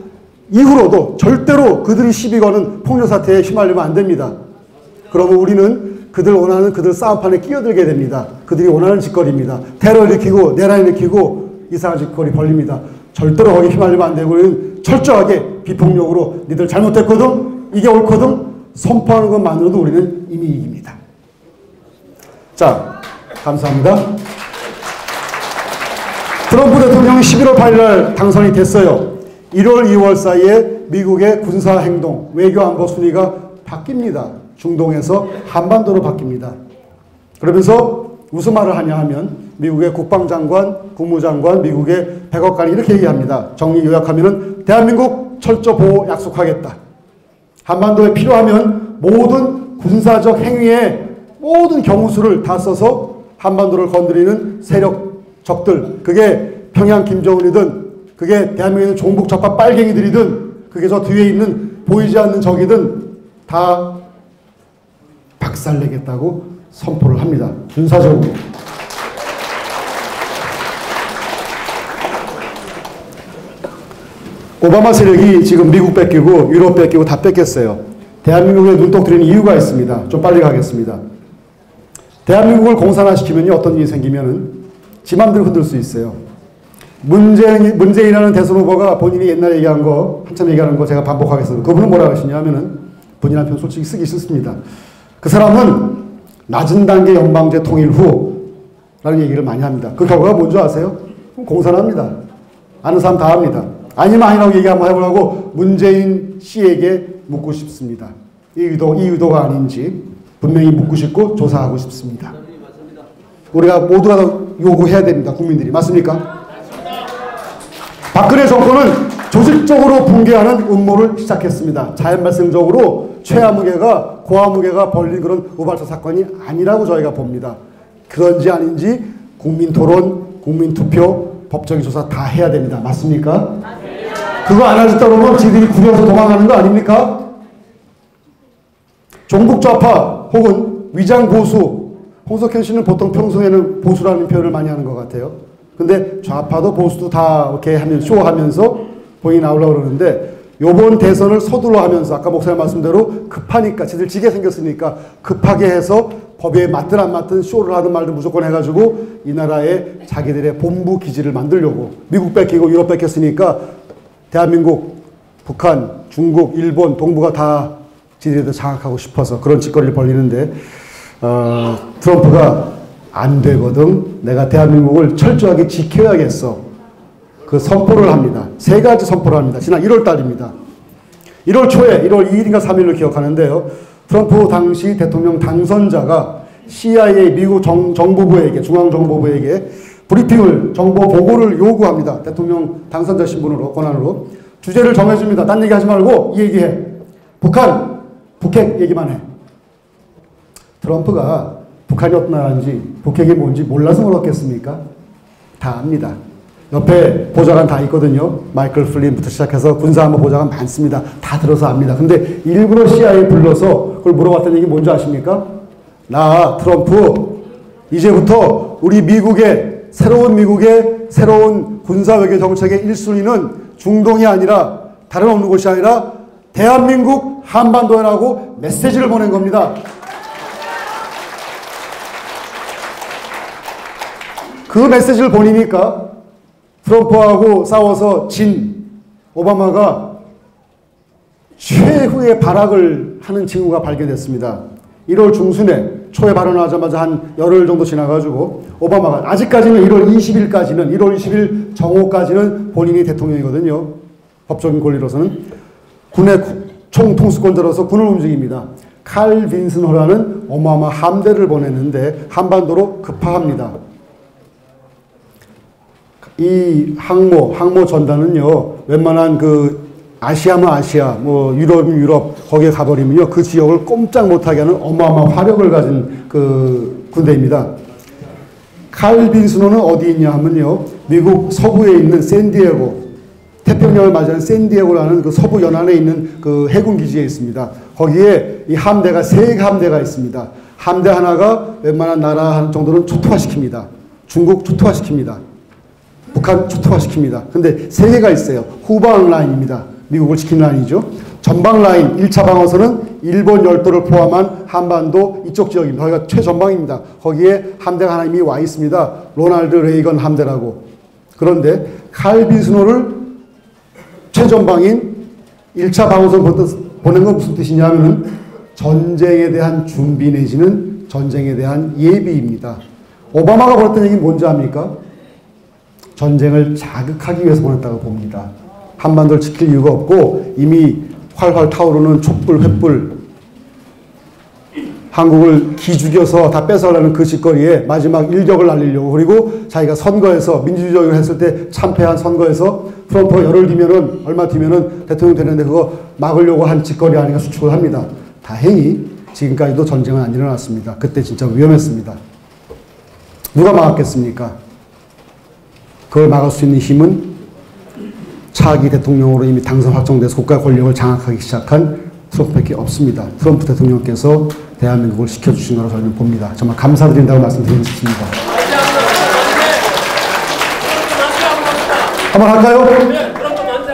이후로도 절대로 그들이 시비 거는 폭력 사태에 휘말리면 안 됩니다. 그러면 우리는 그들 원하는 그들 싸움판에 끼어들게 됩니다. 그들이 원하는 짓거리입니다. 테러 일으키고 내란 일으키고 이상한 짓거리 벌립니다. 절대로 거기 휘말리면 안 되고 우리는 철저하게 비폭력으로 니들 잘못됐거든 이게 옳거든 선포하는 것만으로도 우리는 이미 이깁니다. 자, 감사합니다. 트럼프 대통령이 11월 8일 날 당선이 됐어요. 1월, 2월 사이에 미국의 군사행동, 외교안보 순위가 바뀝니다. 중동에서 한반도로 바뀝니다. 그러면서 무슨 말을 하냐 하면 미국의 국방장관, 국무장관, 미국의 백악관이 이렇게 얘기합니다. 정리 요약하면은 대한민국 철저 보호 약속하겠다. 한반도에 필요하면 모든 군사적 행위의 모든 경우수를 다 써서 한반도를 건드리는 세력 적들, 그게 평양 김정은이든 그게 대한민국에 있는 종북 좌파 빨갱이들이든 그게 저 뒤에 있는 보이지 않는 적이든 다 박살내겠다고 선포를 합니다. 군사적으로. 오바마 세력이 지금 미국 뺏기고 유럽 뺏기고 다 뺏겼어요. 대한민국에 눈독 들이는 이유가 있습니다. 좀 빨리 가겠습니다. 대한민국을 공산화시키면 어떤 일이 생기면은 지 맘대로 흔들 수 있어요. 문재인이라는 대선 후보가 본인이 옛날에 얘기한 거, 한참 얘기하는 거 제가 반복하겠습니다. 그분은 뭐라고 하시냐 하면은 본인 한편 솔직히 쓰기 싫습니다. 그 사람은 낮은 단계 연방제 통일 후라는 얘기를 많이 합니다. 그 결과가 뭔지 아세요? 공산화입니다. 아는 사람 다 압니다. 아니면 아니라고 얘기 한번 해보라고 문재인 씨에게 묻고 싶습니다. 이 의도가 아닌지 분명히 묻고 싶고 조사하고 싶습니다. 우리가 모두가 요구해야 됩니다. 국민들이. 맞습니까? 박근혜 정권은 조직적으로 붕괴하는 음모를 시작했습니다. 자연 발생적으로 최하무개가 고하무개가 벌린 그런 우발사 사건이 아니라고 저희가 봅니다. 그런지 아닌지 국민토론, 국민투표, 법적인 조사 다 해야 됩니다. 맞습니까? 그거 안 하셨다 그러면 지들이 구려서 도망가는 거 아닙니까? 종북 좌파 혹은 위장 보수, 홍석현 씨는 보통 평소에는 보수라는 표현을 많이 하는 것 같아요. 근데 좌파도 보수도 다 이렇게 하면 쇼하면서 본인이 나오려고 그러는데 요번 대선을 서둘러 하면서 아까 목사님 말씀대로 급하니까 지들 지게 생겼으니까 급하게 해서 법에 맞든 안 맞든 쇼를 하든 말든 무조건 해가지고 이 나라에 자기들의 본부 기지를 만들려고 미국 뺏기고 유럽 뺏겼으니까 대한민국, 북한, 중국, 일본, 동북아 다 지들도 장악하고 싶어서 그런 짓거리를 벌리는데 트럼프가 안 되거든. 내가 대한민국을 철저하게 지켜야겠어. 그 선포를 합니다. 세 가지 선포를 합니다. 지난 1월 달입니다. 1월 초에 1월 2일인가 3일을 기억하는데요. 트럼프 당시 대통령 당선자가 CIA 미국 정보부에게 중앙정보부에게 브리핑을 정보 보고를 요구합니다. 대통령 당선자 신분으로 권한으로 주제를 정해줍니다. 딴 얘기 하지 말고 이 얘기해. 북핵 얘기만 해. 트럼프가 북한이 어떤 나라인지 북핵이 뭔지 몰라서 그렇겠습니까? 다 압니다. 옆에 보좌관 다 있거든요. 마이클 플린부터 시작해서 군사안보 보좌관 많습니다. 다 들어서 압니다. 근데 일부러 CIA 불러서 그걸 물어봤던 얘기 뭔지 아십니까? 나 트럼프 이제부터 우리 미국의 새로운 군사외교 정책의 1순위는 중동이 아니라 다른 어느 곳이 아니라 대한민국 한반도라고 메시지를 보낸 겁니다. 그 메시지를 보니까 트럼프하고 싸워서 진 오바마가 최후의 발악을 하는 징후가 발견됐습니다. 1월 중순에 초에 발언하자마자 한 열흘 정도 지나가지고 오바마가 아직까지는 1월 20일 정오까지는 본인이 대통령이거든요. 법적인 권리로서는 군의 총통수권자로서 군을 움직입니다. 칼 빈슨호라는 어마어마한 함대를 보냈는데 한반도로 급파합니다. 이 항모 전단은요, 웬만한 그 아시아면 아시아, 뭐 유럽이면 유럽, 거기에 가버리면요, 그 지역을 꼼짝 못하게 하는 어마어마한 화력을 가진 그 군대입니다. 칼 빈슨호는 어디 있냐 하면요, 미국 서부에 있는 샌디에고, 태평양을 맞이하는 샌디에고라는 그 서부 연안에 있는 그 해군 기지에 있습니다. 거기에 이 함대가 세 함대가 있습니다. 함대 하나가 웬만한 나라 정도는 초토화시킵니다. 중국 초토화시킵니다. 북한 초토화시킵니다. 근데 세 개가 있어요. 후방 라인입니다. 미국을 지키는 라인이죠. 전방 라인 1차 방어선은 일본 열도를 포함한 한반도 이쪽 지역입니다. 거기가 최전방입니다. 거기에 함대가 하나 이미 와 있습니다. 로널드 레이건 함대라고. 그런데 칼 빈슨호를 최전방인 1차 방어선 보낸 건 무슨 뜻이냐면 전쟁에 대한 준비 내지는 전쟁에 대한 예비입니다. 오바마가 벌였던 얘기는 뭔지 압니까? 전쟁을 자극하기 위해서 보냈다고 봅니다. 한반도를 지킬 이유가 없고 이미 활활 타오르는 촛불, 횃불 한국을 기죽여서 다 뺏어가려는 그 짓거리에 마지막 일격을 날리려고, 그리고 자기가 선거에서 민주주의를 했을 때 참패한 선거에서 트럼프가 열흘 뒤면은, 얼마 뒤면은 대통령 되는데 그거 막으려고 한 짓거리 아닌가 추측을 합니다. 다행히 지금까지도 전쟁은 안 일어났습니다. 그때 진짜 위험했습니다. 누가 막았겠습니까? 그걸 막을 수 있는 힘은 차기 대통령으로 이미 당선 확정돼서 국가 권력을 장악하기 시작한 트럼프밖에 없습니다. 트럼프 대통령께서 대한민국을 지켜주신 거라고 저는 봅니다. 정말 감사드린다고 말씀드리고 싶습니다. 한번 할까요?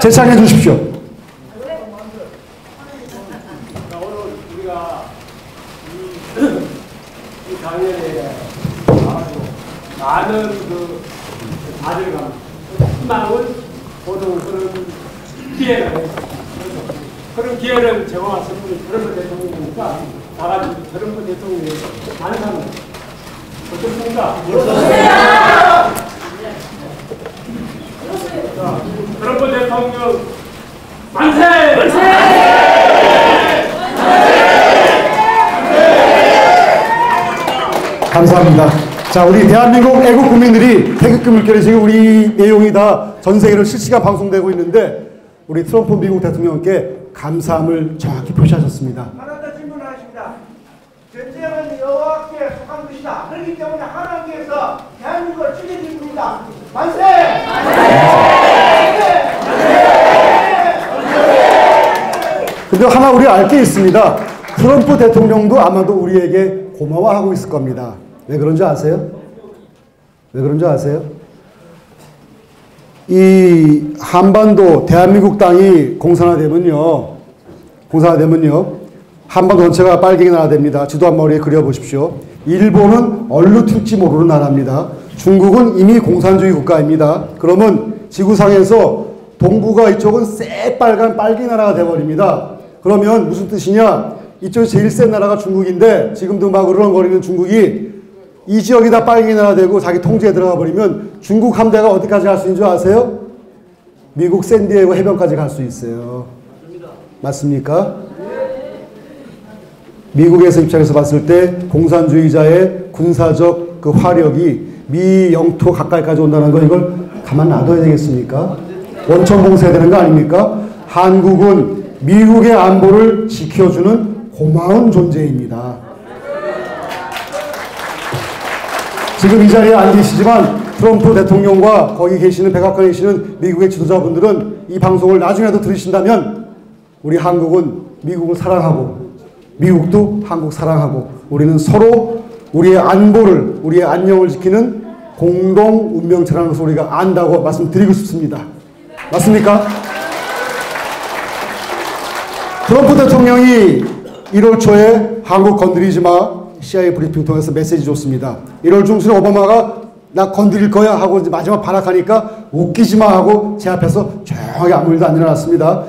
재창해 주십시오. 오늘 우리가 이 강연에 많은 그 아들감, 희망을 보는 그런 기회가 있습니다. 그런 기회를 제공하신 분이 트럼프 대통령이니까 나가지고 트럼프 대통령이 만상 어떻습니까? 자, 트럼프 대통령 만세! 감사합니다. 자, 우리 대한민국 애국 국민들이 태극기 물결이 지금 우리 내용이 다 전 세계로 실시간 방송되고 있는데 우리 트럼프 미국 대통령께 감사함을 정확히 표시하셨습니다. 하나 더 질문하십니다. 전쟁은 여호와께 속한 것이다. 그렇기 때문에 하나님께서 대한민국을 죽여준 분이다. 만세! 근데 하나 우리 알 게 있습니다. 트럼프 대통령도 아마도 우리에게 고마워하고 있을 겁니다. 왜 그런지 아세요? 왜 그런지 아세요? 이 한반도 대한민국 땅이 공산화되면요, 한반도 전체가 빨갱이 나라 됩니다. 지도 한 머리에 그려보십시오. 일본은 얼루튈지 모르는 나라입니다. 중국은 이미 공산주의 국가입니다. 그러면 지구상에서 동북아 이쪽은 새빨간 빨갱이 나라가 돼버립니다. 그러면 무슨 뜻이냐? 이쪽이 제일 센 나라가 중국인데 지금도 막 으르렁거리는 중국이 이 지역이 다 빨갱이 나라 되고 자기 통제에 들어가 버리면 중국 함대가 어디까지 갈 수 있는 줄 아세요? 미국 샌디에고 해변까지 갈 수 있어요. 맞습니까? 미국에서 입장에서 봤을 때 공산주의자의 군사적 그 화력이 미 영토 가까이까지 온다는 거, 이걸 가만 놔둬야 되겠습니까? 원천 봉쇄해야 되는 거 아닙니까? 한국은 미국의 안보를 지켜주는 고마운 존재입니다. 지금 이 자리에 안 계시지만 트럼프 대통령과 거기 계시는 백악관에 계시는 미국의 지도자분들은 이 방송을 나중에도 들으신다면 우리 한국은 미국을 사랑하고 미국도 한국 사랑하고 우리는 서로 우리의 안보를, 우리의 안녕을 지키는 공동 운명체라는 것을 우리가 안다고 말씀드리고 싶습니다. 맞습니까? 트럼프 대통령이 1월 초에 한국 건드리지 마 CIA 브리핑 통해서 메시지 줬습니다. 1월 중순에 오바마가 나 건드릴 거야 하고 이제 마지막 발악하니까 웃기지 마 하고 제 앞에서 조용하게 아무 일도 안 일어났습니다.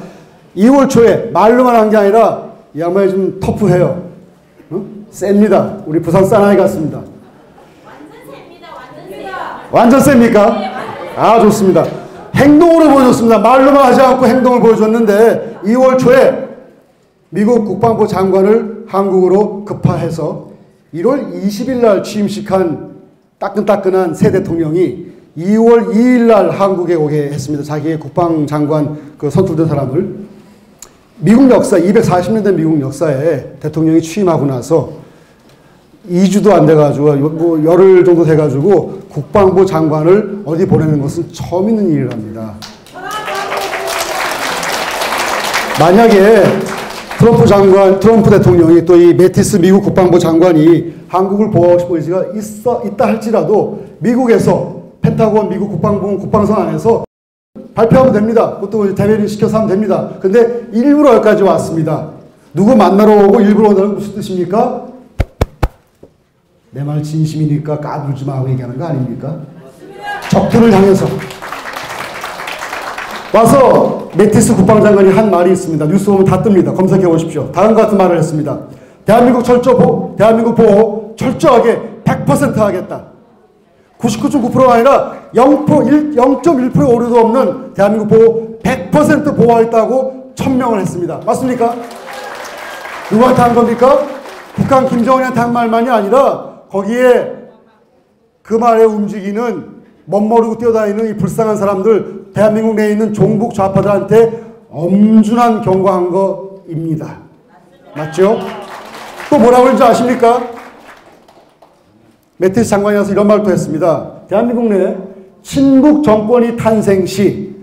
2월 초에 말로만 한 게 아니라 이 양반이 좀 터프해요. 셉니다. 우리 부산 사나이 같습니다. 완전 셉니까? 아, 좋습니다. 행동으로 보여줬습니다. 말로만 하지 않고 행동을 보여줬는데 2월 초에 미국 국방부 장관을 한국으로 급파해서 1월 20일 날 취임식한 따끈따끈한 새 대통령이 2월 2일 날 한국에 오게 했습니다. 자기의 국방장관 그 선출된 사람을. 미국 역사, 240년 된 미국 역사에 대통령이 취임하고 나서 2주도 안 돼가지고 뭐 열흘 정도 돼가지고 국방부 장관을 어디 보내는 것은 처음 있는 일이랍니다. 만약에 트럼프 대통령이 또 이 매티스 미국 국방부 장관이 한국을 보호하고 싶은 의지가 있다 할지라도 미국에서 펜타곤 미국 국방부 국방성 안에서 발표하면 됩니다. 그것도 대변인 시켜서 하면 됩니다. 근데 일부러 여기까지 왔습니다. 누구 만나러 오고 일부러 온다는 건 무슨 뜻입니까? 내 말 진심이니까 까불지 마 하고 얘기하는 거 아닙니까? 적들을 향해서 와서 매티스 국방장관이 한 말이 있습니다. 뉴스 보면 다 뜹니다. 검색해 보십시오. 다음과 같은 말을 했습니다. 대한민국 보호 철저하게 100% 하겠다. 99.9%가 아니라 0.1% 오류도 없는 대한민국 보호 100% 보호하겠다고 천명을 했습니다. 맞습니까? 누구한테 한 겁니까? 북한 김정은한테 한 말만이 아니라 거기에 그 말에 움직이는 멋모르고 뛰어다니는 이 불쌍한 사람들, 대한민국 내에 있는 종북 좌파들한테 엄중한 경고한 거입니다. 맞죠? 또 뭐라고 하는지 아십니까? 매티스 장관이 와서 이런 말도 했습니다. 대한민국 내에 친북 정권이 탄생 시,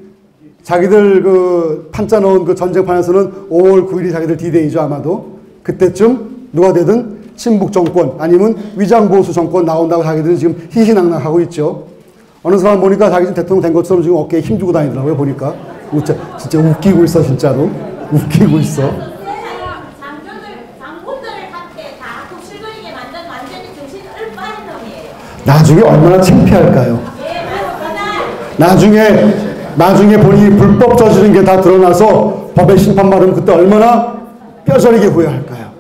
자기들 그 판자 넣은 그 전쟁판에서는 5월 9일이 자기들 D-Day죠, 아마도. 그때쯤 누가 되든 친북 정권 아니면 위장보수 정권 나온다고 자기들은 지금 희희낙낙하고 있죠. 어느 사람 보니까 자기 지금 대통령 된 것처럼 지금 어깨에 힘주고 다니더라고요, 보니까. 진짜 웃기고 있어, 진짜로. 웃기고 있어. 나중에 얼마나 창피할까요? 나중에 본인이 불법 저지른 게 다 드러나서 법의 심판 받으면 그때 얼마나 뼈저리게 후회할까요?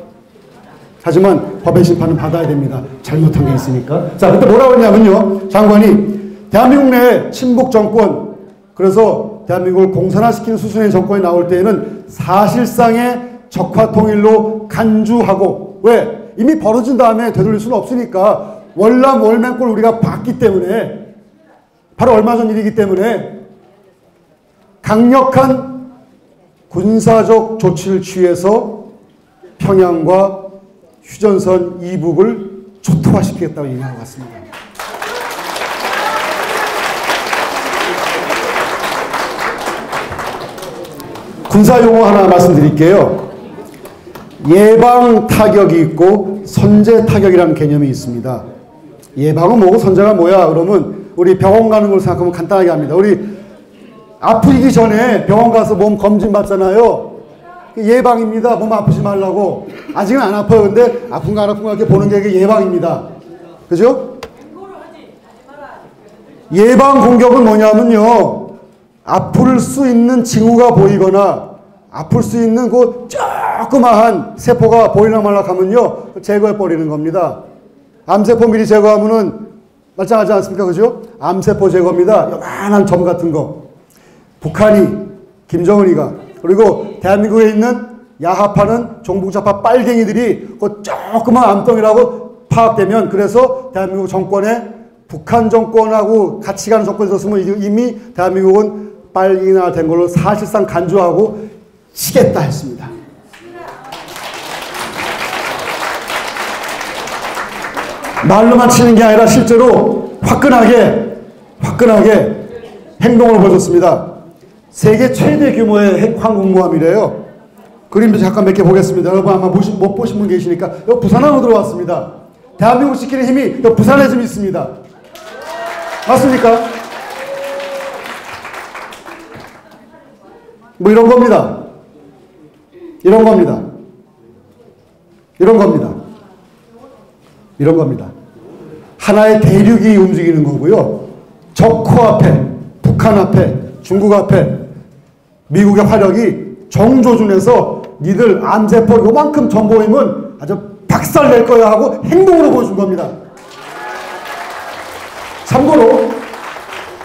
하지만 법의 심판은 받아야 됩니다. 잘못한 게 있으니까. 자, 그때 뭐라고 했냐면요. 장관이 대한민국 내에 친북 정권, 그래서 대한민국을 공산화시키는 수순의 정권이 나올 때에는 사실상의 적화통일로 간주하고, 왜? 이미 벌어진 다음에 되돌릴 수는 없으니까 월남 월맹골 우리가 봤기 때문에, 바로 얼마 전 일이기 때문에 강력한 군사적 조치를 취해서 평양과 휴전선 이북을 초토화시키겠다고 얘기하고 갔습니다. 군사 용어 하나 말씀드릴게요. 예방 타격이 있고 선제 타격이라는 개념이 있습니다. 예방은 뭐고 선제가 뭐야? 그러면 우리 병원 가는 걸 생각하면 간단하게 합니다. 우리 아프기 전에 병원 가서 몸 검진 받잖아요. 예방입니다. 몸 아프지 말라고. 아직은 안 아파요. 근데 아픈가 안 아픈가 이렇게 보는 게 이게 예방입니다. 그죠? 예방 공격은 뭐냐면요. 아플 수 있는 징후가 보이거나 아플 수 있는 그 조그마한 세포가 보이나 말라 하면요. 제거해 버리는 겁니다. 암세포 미리 제거하면은 말짱하지 않습니까? 그죠? 암세포 제거입니다. 요만한 점 같은 거. 북한이, 김정은이가, 그리고 대한민국에 있는 야합하는 종북좌파 빨갱이들이 그 조그만 암덩이라고 파악되면, 그래서 대한민국 정권에 북한 정권하고 같이 가는 정권이 있었으면 이미 대한민국은 빨갱이나 된 걸로 사실상 간주하고 치겠다 했습니다. 말로만 치는 게 아니라 실제로 화끈하게 행동을 보여줬습니다. 세계 최대 규모의 핵 항공모함이래요. 그림도 잠깐 몇 개 보겠습니다. 여러분 아마 못 보신 분 계시니까 여기 부산항으로 들어왔습니다. 대한민국 지키는 힘이 여기 부산에 좀 있습니다. 맞습니까? 뭐 이런 겁니다. 이런 겁니다. 하나의 대륙이 움직이는 거고요. 적 코앞에, 북한 앞에, 중국 앞에 미국의 화력이 정조준해서 니들 암세포 요만큼 전보이면 아주 박살낼 거야 하고 행동으로 보여준 겁니다.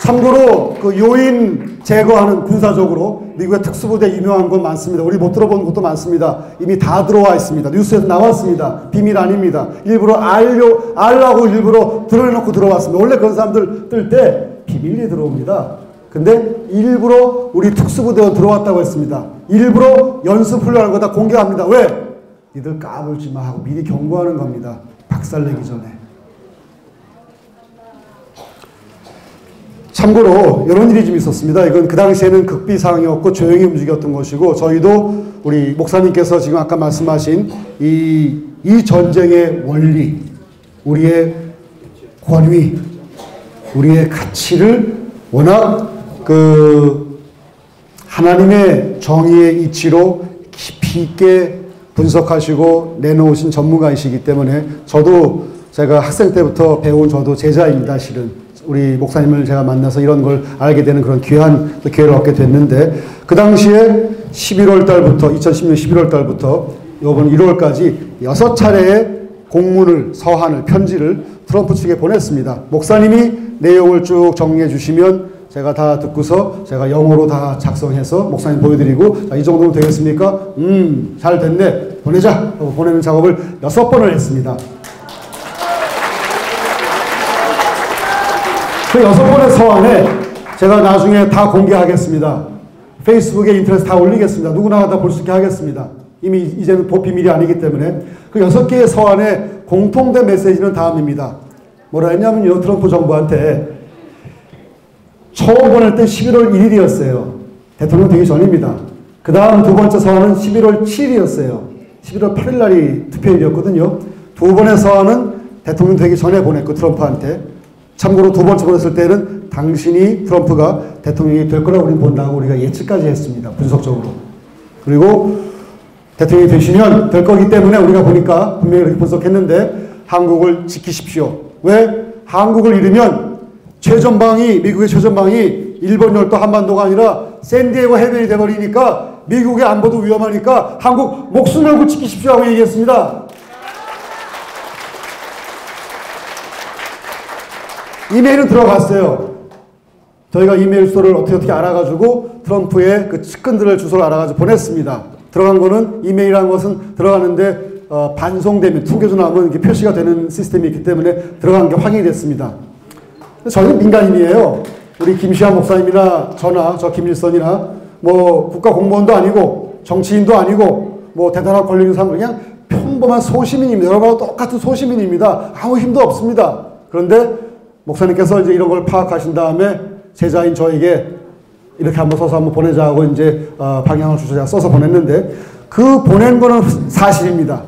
참고로 그 요인 제거하는 군사적으로 미국의 특수부대 유명한 건 많습니다. 우리 못 들어본 것도 많습니다. 이미 다 들어와 있습니다. 뉴스에서 나왔습니다. 비밀 아닙니다. 일부러 알라고 일부러 드러내놓고 들어왔습니다. 원래 그런 사람들 뜰 때 비밀리에 들어옵니다. 근데 일부러 우리 특수부대원 들어왔다고 했습니다. 일부러 연습훈련하는 거 다 공개합니다. 왜? 니들 까불지 마 하고 미리 경고하는 겁니다. 박살내기 전에. 참고로 이런 일이 좀 있었습니다. 이건 그 당시에는 극비사항이었고 조용히 움직였던 것이고, 저희도 우리 목사님께서 지금 아까 말씀하신 이 전쟁의 원리, 우리의 권위, 우리의 가치를 워낙 그 하나님의 정의의 이치로 깊이 있게 분석하시고 내놓으신 전문가이시기 때문에, 저도 제가 학생 때부터 배운 저도 제자입니다. 실은 우리 목사님을 제가 만나서 이런 걸 알게 되는 그런 귀한 기회를 얻게 됐는데, 그 당시에 11월 달부터 2010년 11월 달부터 이번 1월까지 6차례의 공문을, 서한을, 편지를 트럼프 측에 보냈습니다. 목사님이 내용을 쭉 정리해 주시면 제가 다 듣고서 제가 영어로 다 작성해서 목사님 보여드리고, 자, 이 정도면 되겠습니까? 잘 됐네. 보내자. 하고 보내는 작업을 6번을 했습니다. 그 6번의 서한에 제가 나중에 다 공개하겠습니다. 페이스북에 인터넷에 다 올리겠습니다. 누구나 다 볼 수 있게 하겠습니다. 이미 이제는 비밀이 아니기 때문에. 그 6개의 서한의 공통된 메시지는 다음입니다. 뭐라 했냐면요, 트럼프 정부한테 처음 보낼 때 11월 1일이었어요. 대통령 되기 전입니다. 그 다음 두 번째 서한은 11월 7일이었어요. 11월 8일 날이 투표일이었거든요. 두 번의 서한은 대통령 되기 전에 보냈고, 트럼프한테. 참고로 두 번째 보냈을 때는 당신이 트럼프가 대통령이 될 거라고 우리는 본다고 우리가 예측까지 했습니다. 분석적으로. 그리고 대통령이 되시면 될 거기 때문에 우리가 보니까 분명히 그렇게 분석했는데, 한국을 지키십시오. 왜? 한국을 잃으면 미국의 최전방이 일본 열도 한반도가 아니라 샌디에고 해변이 돼버리니까 미국의 안보도 위험하니까 한국 목숨 걸고 지키십시오 하고 얘기했습니다. 이메일은 들어갔어요. 저희가 이메일 주소를 어떻게 알아가지고 트럼프의 그 측근들의 주소를 알아가지고 보냈습니다. 들어간 거는, 이메일이라는 것은 들어가는데 반송되면, 튕겨져 나오면 이렇게 표시가 되는 시스템이 있기 때문에 들어간 게 확인이 됐습니다. 저희는 민간인이에요. 우리 김시한 목사님이나 저나 저 김일선이나 뭐 국가 공무원도 아니고 정치인도 아니고 뭐 대단한 권력 있는 사람, 그냥 평범한 소시민입니다. 여러분하고 똑같은 소시민입니다. 아무 힘도 없습니다. 그런데 목사님께서 이제 이런 걸 파악하신 다음에 제자인 저에게 이렇게 한번 써서 한번 보내자 하고 이제 방향을 주셔서 제가 써서 보냈는데, 그 보낸 거는 사실입니다.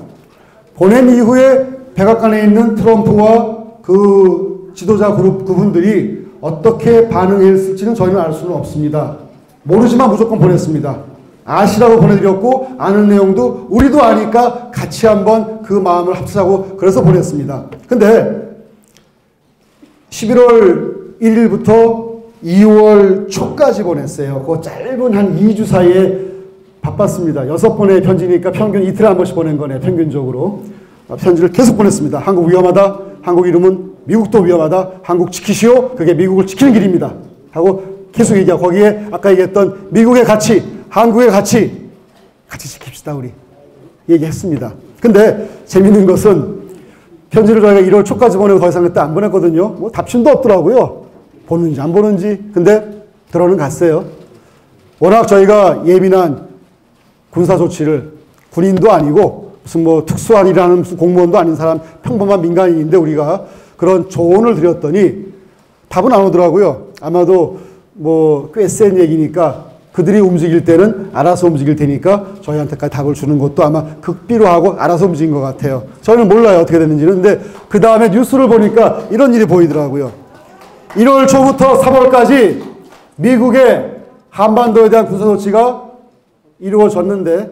보낸 이후에 백악관에 있는 트럼프와 그 지도자 그룹 그분들이 어떻게 반응했을지는 저희는 알 수는 없습니다. 모르지만 무조건 보냈습니다. 아시라고 보내드렸고, 아는 내용도 우리도 아니까 같이 한번 그 마음을 합치자고 그래서 보냈습니다. 근데 11월 1일부터 2월 초까지 보냈어요. 그 짧은 한 2주 사이에 바빴습니다. 6번의 편지니까 평균 이틀에 한 번씩 보낸 거네요. 평균적으로. 편지를 계속 보냈습니다. 한국 위험하다. 한국 이름은 미국도 위험하다. 한국 지키시오. 그게 미국을 지키는 길입니다. 하고 계속 얘기하고, 거기에 아까 얘기했던 미국의 가치, 한국의 가치, 같이 지킵시다 우리. 얘기했습니다. 근데 재밌는 것은 편지를 저희가 1월 초까지 보내고 더 이상 그때 안 보냈거든요. 뭐 답신도 없더라고요. 보는지 안 보는지. 근데 들어는 갔어요. 워낙 저희가 예민한 군사조치를, 군인도 아니고 무슨 뭐 특수한 일하는 무슨 공무원도 아닌 사람, 평범한 민간인인데 우리가 그런 조언을 드렸더니 답은 안 오더라고요. 아마도 뭐 꽤 센 얘기니까 그들이 움직일 때는 알아서 움직일 테니까 저희한테까지 답을 주는 것도 아마 극비로 하고 알아서 움직인 것 같아요. 저희는 몰라요, 어떻게 됐는지는. 근데 그 다음에 뉴스를 보니까 이런 일이 보이더라고요. 1월 초부터 3월까지 미국의 한반도에 대한 군사조치가 이루어졌는데,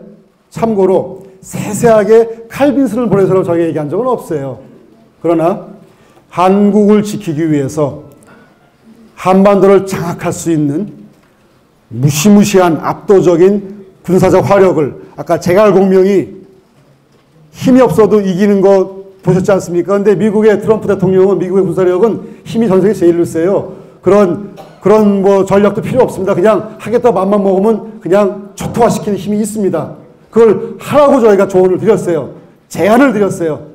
참고로 세세하게 칼빈슨을 보내서라고 저희가 얘기한 적은 없어요. 그러나 한국을 지키기 위해서 한반도를 장악할 수 있는 무시무시한 압도적인 군사적 화력을, 아까 제갈공명이 힘이 없어도 이기는 거 보셨지 않습니까? 근데 미국의 트럼프 대통령은, 미국의 군사력은 힘이 전 세계 제일로 세요. 그런 뭐 전략도 필요 없습니다. 그냥 하겠다 맘만 먹으면 그냥 초토화시키는 힘이 있습니다. 그걸 하라고 저희가 조언을 드렸어요. 제안을 드렸어요.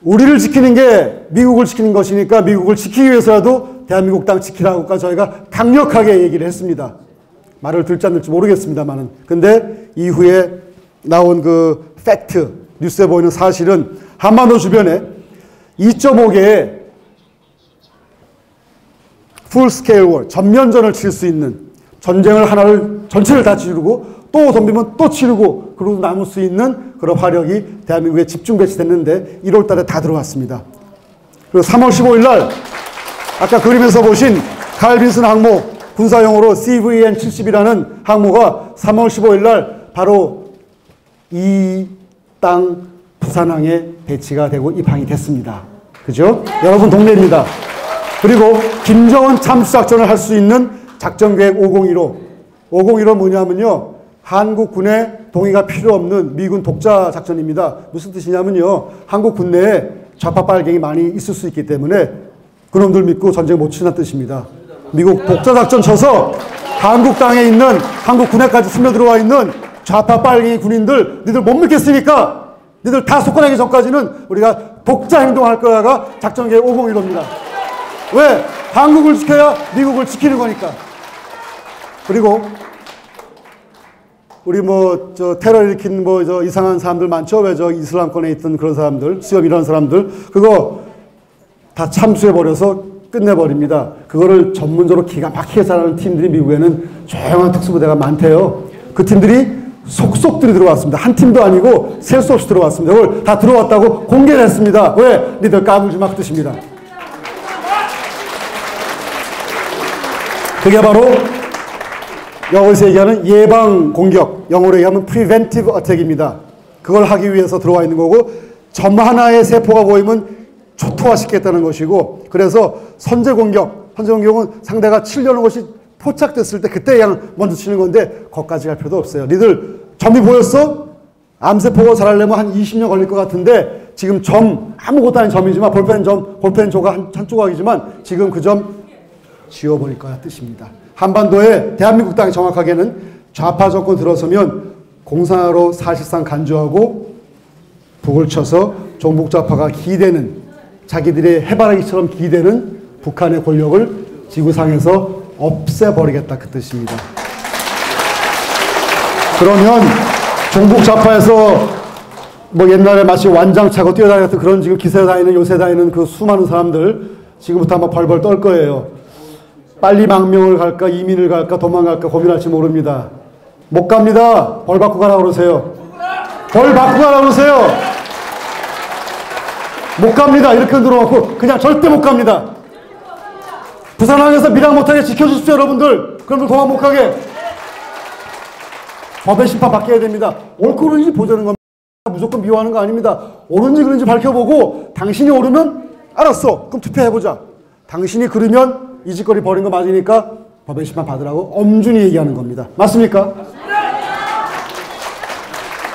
우리를 지키는 게 미국을 지키는 것이니까 미국을 지키기 위해서라도 대한민국 땅 지키라고까지 저희가 강력하게 얘기를 했습니다. 말을 들지 않을지 모르겠습니다만은. 근데 이후에 나온 그 팩트, 뉴스에 보이는 사실은 한반도 주변에 2.5개의 풀스케일 워, 전면전을 칠 수 있는, 전쟁을 하나를 전체를 다 치르고 또 덤비면 또 치르고 그러고 남을 수 있는 그런 화력이 대한민국에 집중 배치됐는데 1월 달에 다 들어왔습니다. 그리고 3월 15일 날 아까 그림에서 보신 칼빈슨 항모, 군사용어로 CVN-70이라는 항모가 3월 15일 날 바로 이 땅 부산항에 배치가 되고 입항이 됐습니다. 그죠? 여러분 동네입니다. 그리고 김정은 참수작전을 할 수 있는 작전계획 5015. 5015는 뭐냐면요, 한국군의 동의가 필요 없는 미군 독자 작전입니다. 무슨 뜻이냐면요, 한국 군내에 좌파 빨갱이 많이 있을 수 있기 때문에 그놈들 믿고 전쟁 못 치는 뜻입니다. 미국 독자작전 쳐서 한국 땅에 있는 한국 군에까지 스며들어와 있는 좌파 빨갱이 군인들 니들 못 믿겠으니까 니들 다 속아내기 전까지는 우리가 독자 행동할 거야가 작전계획 501호입니다. 왜? 한국을 지켜야 미국을 지키는 거니까. 그리고 우리 테러 일으킨 이상한 사람들 많죠? 왜 이슬람권에 있던 그런 사람들, 수협 이런 사람들, 그거 다 참수해버려서 끝내버립니다. 그거를 전문적으로 기가 막히게 잘하는 팀들이 미국에는 조용한 특수부대가 많대요. 그 팀들이 속속들이 들어왔습니다. 한 팀도 아니고 셀 수 없이 들어왔습니다. 그걸 다 들어왔다고 공개를 했습니다. 왜? 니들 까불지 마 그 뜻입니다. 그게 바로 여기서 얘기하는 예방 공격, 영어로 얘기하면 preventive attack입니다. 그걸 하기 위해서 들어와 있는 거고, 점 하나의 세포가 보이면 초토화시키겠다는 것이고, 그래서 선제 공격은 상대가 치려는 것이 포착됐을 때 그때 그냥 먼저 치는 건데 거기까지 갈 필요도 없어요. 니들 점이 보였어? 암세포가 자라려면 한 20년 걸릴 것 같은데 지금 점, 아무것도 아닌 점이지만 볼펜 조각 한 조각이지만 지금 그 점 지워버릴 거야 뜻입니다. 한반도에 대한민국 땅이 정확하게는 좌파 정권 들어서면 공산화로 사실상 간주하고 북을 쳐서 종북좌파가 기대는, 자기들의 해바라기처럼 기대는 북한의 권력을 지구상에서 없애버리겠다 그 뜻입니다. 그러면 종북좌파에서 옛날에 마치 완장차고 뛰어다녔던 그런 지금 기세 다니는 요새 다니는 그 수많은 사람들 지금부터 아마 벌벌 떨 거예요. 빨리 망명을 갈까 이민을 갈까 도망갈까 고민할지 모릅니다. 못 갑니다. 벌 받고 가라 그러세요. 벌 받고 가라 그러세요. 못 갑니다. 이렇게 들어놓고 그냥 절대 못 갑니다. 부산항에서 밀항 못하게 지켜주십시오 여러분들. 그럼 도망 못 가게. 법의 심판 받게 해야 됩니다. 옳고 그른지 보자는 겁니다. 무조건 미워하는 거 아닙니다. 옳은지 그른지 밝혀보고 당신이 옳으면 알았어. 그럼 투표해보자. 당신이 그러면 이 짓거리 버린 거 맞으니까 법의 심판 받으라고 엄중히 얘기하는 겁니다. 맞습니까?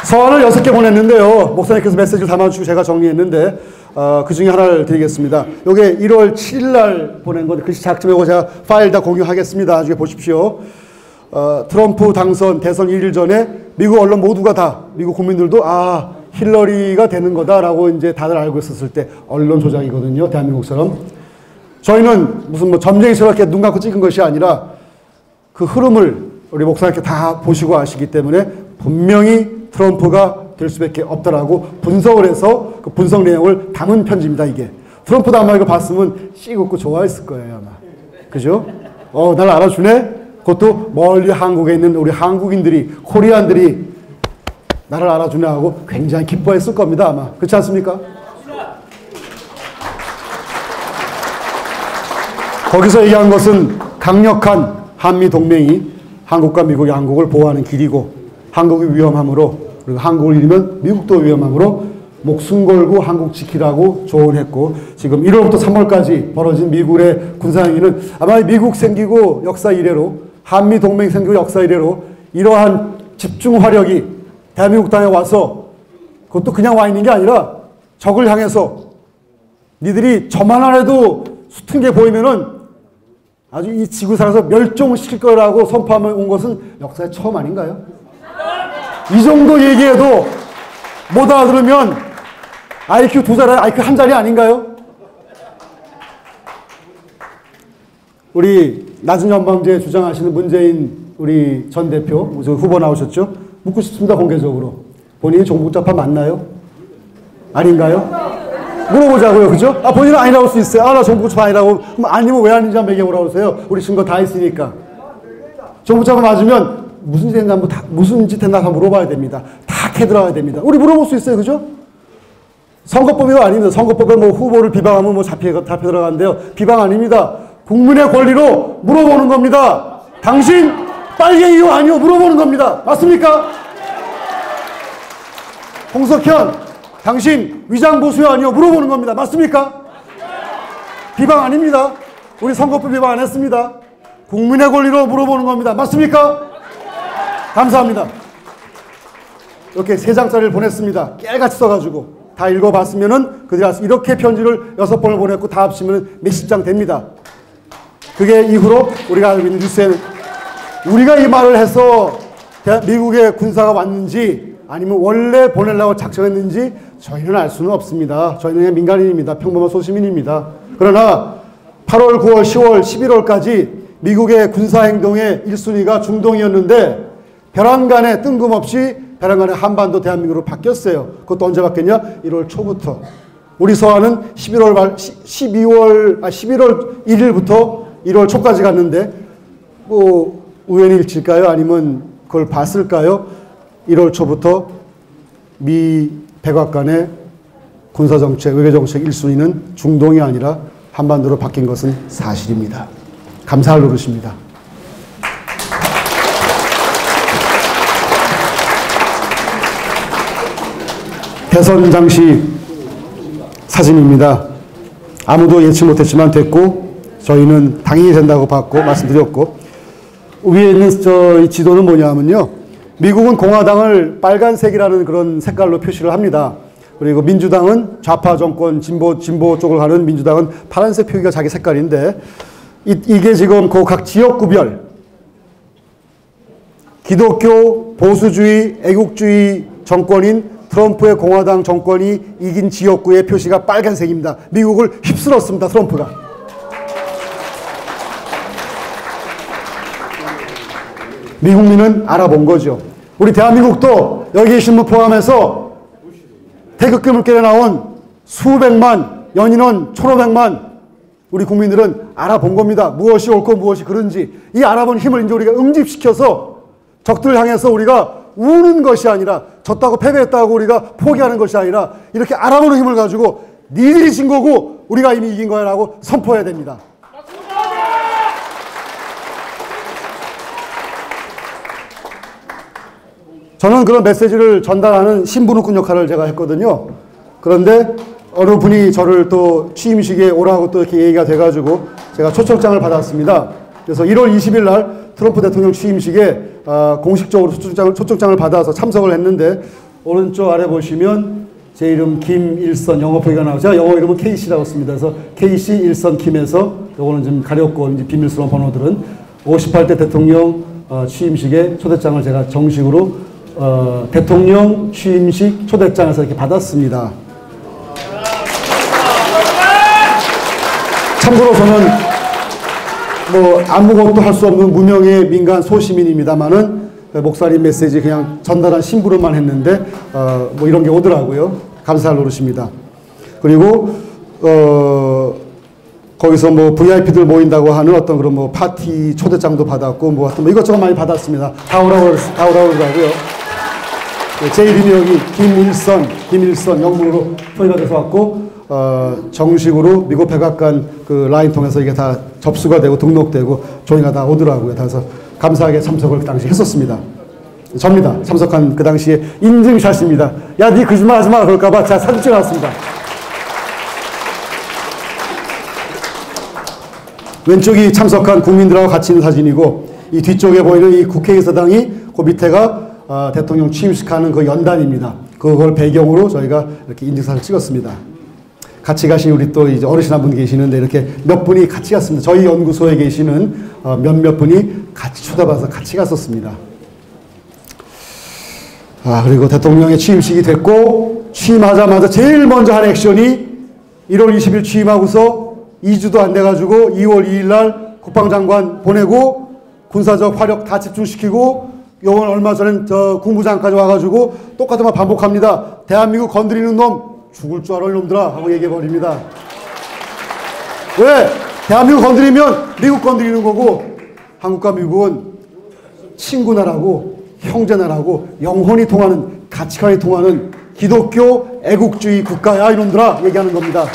서한을 6개 보냈는데요. 목사님께서 메시지를 담아주시고 제가 정리했는데 그 중에 하나를 드리겠습니다. 요게 1월 7일 날 보낸 건데 글씨 작지만 이거 제가 파일 다 공유하겠습니다. 나중에 보십시오. 트럼프 당선 대선 1일 전에 미국 언론 모두가 다 미국 국민들도 힐러리가 되는 거다라고 이제 다들 알고 있었을 때 언론 조작이거든요. 대한민국처럼. 저희는 무슨 점쟁이스럽게 눈 감고 찍은 것이 아니라 그 흐름을 우리 목사님께 다 보시고 아시기 때문에 분명히 트럼프가 될 수밖에 없다라고 분석을 해서 그 분석 내용을 담은 편지입니다. 이게 트럼프도 아마 이거 봤으면 씩 웃고 좋아했을 거예요 아마. 그죠? 날 알아주네? 그것도 멀리 한국에 있는 우리 한국인들이 코리안들이 나를 알아주네 하고 굉장히 기뻐했을 겁니다 아마. 그렇지 않습니까? 거기서 얘기한 것은 강력한 한미동맹이 한국과 미국이 한국을 보호하는 길이고 한국이 위험함으로 그리고 한국을 잃으면 미국도 위험함으로 목숨 걸고 한국 지키라고 조언했고 지금 1월부터 3월까지 벌어진 미국의 군사행위는 아마 미국 생기고 역사 이래로 한미동맹 생기고 역사 이래로 이러한 집중 화력이 대한민국 땅에 와서 그것도 그냥 와 있는 게 아니라 적을 향해서 니들이 저만 하나도 수튼 게 보이면은 아주 이 지구상에서 멸종시킬 거라고 선포하며 온 것은 역사의 처음 아닌가요? 이 정도 얘기해도 못 알아들으면 IQ 2자리, IQ 1자리 아닌가요? 우리 낮은 연방제 주장하시는 문재인 우리 전 대표 후보 나오셨죠? 묻고 싶습니다. 공개적으로. 본인이 종북좌파 맞나요? 아닌가요? 물어보자고요. 그죠? 본인은 아니라고 할 수 있어요. 나 종북좌파 아니라고. 그럼 아니면 왜 아닌지 한번 얘기해보라고 하세요. 우리 증거 다 있으니까. 종북좌파 맞으면 무슨 짓 했나, 무슨 짓 했나 한번 물어봐야 됩니다. 다 캐들어가야 됩니다. 우리 물어볼 수 있어요. 그죠? 선거법이 아닙니다. 선거법에 후보를 비방하면 잡혀 들어가는데요. 비방 아닙니다. 국민의 권리로 물어보는 겁니다. 당신 빨갱이요 아니요 물어보는 겁니다. 맞습니까? 홍석현 당신 위장보수요 아니요 물어보는 겁니다. 맞습니까? 비방 아닙니다. 우리 선거법 비방 안 했습니다. 국민의 권리로 물어보는 겁니다. 맞습니까? 감사합니다. 이렇게 3장짜리를 보냈습니다. 깨알같이 써가지고 다 읽어봤으면은 그들이 이렇게 편지를 6번을 보냈고 다 합치면 몇십 장 됩니다. 그게 이후로 우리가 알고 있는 뉴스에는 우리가 이 말을 해서 미국의 군사가 왔는지 아니면 원래 보내려고 작정했는지 저희는 알 수는 없습니다. 저희는 그냥 민간인입니다. 평범한 소시민입니다. 그러나 8월, 9월, 10월, 11월까지 미국의 군사행동의 1순위가 중동이었는데 벼랑간에 뜬금없이 벼랑간에 한반도 대한민국으로 바뀌었어요. 그것도 언제 바뀌었냐? 1월 초부터. 우리 서한은 11월 1일부터 1월 초까지 갔는데 뭐 우연히 일치일까요? 아니면 그걸 봤을까요? 1월 초부터 미 백악관의 군사정책, 외교정책 1순위는 중동이 아니라 한반도로 바뀐 것은 사실입니다. 감사할 노릇입니다. 대선 당시 사진입니다. 아무도 예측 못했지만 됐고 저희는 당연히 된다고 봤고 말씀드렸고 위에 있는 이 지도는 뭐냐면요. 미국은 공화당을 빨간색이라는 그런 색깔로 표시를 합니다. 그리고 민주당은 좌파 정권 진보 쪽을 가는 민주당은 파란색 표기가 자기 색깔인데 이게 지금 그 각 지역구별 기독교 보수주의 애국주의 정권인 트럼프의 공화당 정권이 이긴 지역구의 표시가 빨간색입니다. 미국을 휩쓸었습니다. 트럼프가. 미국민은 알아본 거죠. 우리 대한민국도 여기 계신 분 포함해서 태극기 물결에 나온 수백만 연인원 1,500만 우리 국민들은 알아본 겁니다. 무엇이 옳고 무엇이 그른지. 이 알아본 힘을 이제 우리가 응집시켜서 적들을 향해서 우리가 우는 것이 아니라 졌다고 패배했다고 우리가 포기하는 것이 아니라 이렇게 알아보는 힘을 가지고 니들이 진 거고 우리가 이미 이긴 거야 라고 선포해야 됩니다. 저는 그런 메시지를 전달하는 신부누꾼 역할을 제가 했거든요. 그런데 어느 분이 저를 또 취임식에 오라고 또 이렇게 얘기가 돼가지고 제가 초청장을 받았습니다. 그래서 1월 20일 날 트럼프 대통령 취임식에 공식적으로 초청장을 받아서 참석을 했는데 오른쪽 아래 보시면 제 이름 김일선 영어 표기가 나오죠. 제가 영어 이름은 KC라고 씁니다. 그래서 KC 일선 김에서 요거는 좀 가렸고 이제 비밀스러운 번호들은 58대 대통령 취임식에 초대장을 제가 정식으로 대통령 취임식 초대장에서 이렇게 받았습니다. 참고로 저는 뭐 아무것도 할 수 없는 무명의 민간 소시민입니다만은 목사님 메시지 그냥 전달한 심부름만 했는데 뭐 이런 게 오더라고요. 감사할 노릇입니다. 그리고 거기서 뭐 VIP들 모인다고 하는 어떤 그런 뭐 파티 초대장도 받았고 뭐 하여튼 뭐 이것저것 많이 받았습니다. 다 오라고 그러더라고요. 제 이름이 여기 김일선 영문으로 표기가 돼서 왔고 정식으로 미국 백악관 그 라인 통해서 이게 다 접수가 되고 등록되고 종이가 다 오더라고요. 그래서 감사하게 참석을 그 당시 했었습니다. 접니다. 참석한 그 당시에 인증샷입니다. 야, 니 거짓말 하지 마 그럴까봐 제가 사진 찍어놨습니다. 왼쪽이 참석한 국민들하고 같이 있는 사진이고 이 뒤쪽에 보이는 이 국회의사당이 그 밑에가 대통령 취임식하는 그 연단입니다. 그걸 배경으로 저희가 이렇게 인증사진을 찍었습니다. 같이 가신 우리 또 이제 어르신 한 분 계시는데 이렇게 몇 분이 같이 갔습니다. 저희 연구소에 계시는 몇몇 분이 같이 쳐다봐서 같이 갔었습니다. 그리고 대통령의 취임식이 됐고 취임하자마자 제일 먼저 한 액션이 1월 20일 취임하고서 2주도 안 돼가지고 2월 2일 날 국방장관 보내고 군사적 화력 다 집중시키고 요번 얼마 전에 저 국무장까지 와가지고 똑같은 말 반복합니다. 대한민국 건드리는 놈 죽을 줄 알아 이놈들아 하고 얘기해버립니다. 왜? 대한민국 건드리면 미국 건드리는 거고 한국과 미국은 친구나라고 형제나라고 영혼이 통하는 가치관이 통하는 기독교 애국주의 국가야 이놈들아 얘기하는 겁니다.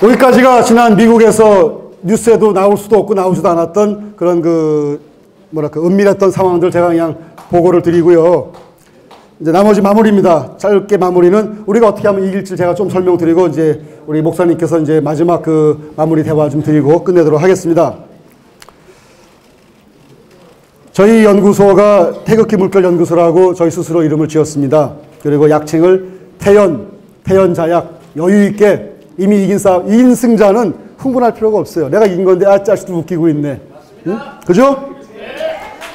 여기까지가 지난 미국에서 뉴스에도 나올 수도 없고 나오지도 않았던 그런 그 뭐랄까 은밀했던 상황들 제가 그냥 보고를 드리고요. 이제 나머지 마무리입니다. 짧게 마무리는 우리가 어떻게 하면 이길지 제가 좀 설명드리고 이제 우리 목사님께서 이제 마지막 그 마무리 대화 좀 드리고 끝내도록 하겠습니다. 저희 연구소가 태극기 물결 연구소라고 저희 스스로 이름을 지었습니다. 그리고 약칭을 태연자약, 여유있게 이미 이긴 이긴 승자는 흥분할 필요가 없어요. 내가 이긴 건데, 아, 자식도 웃기고 있네. 응? 그죠?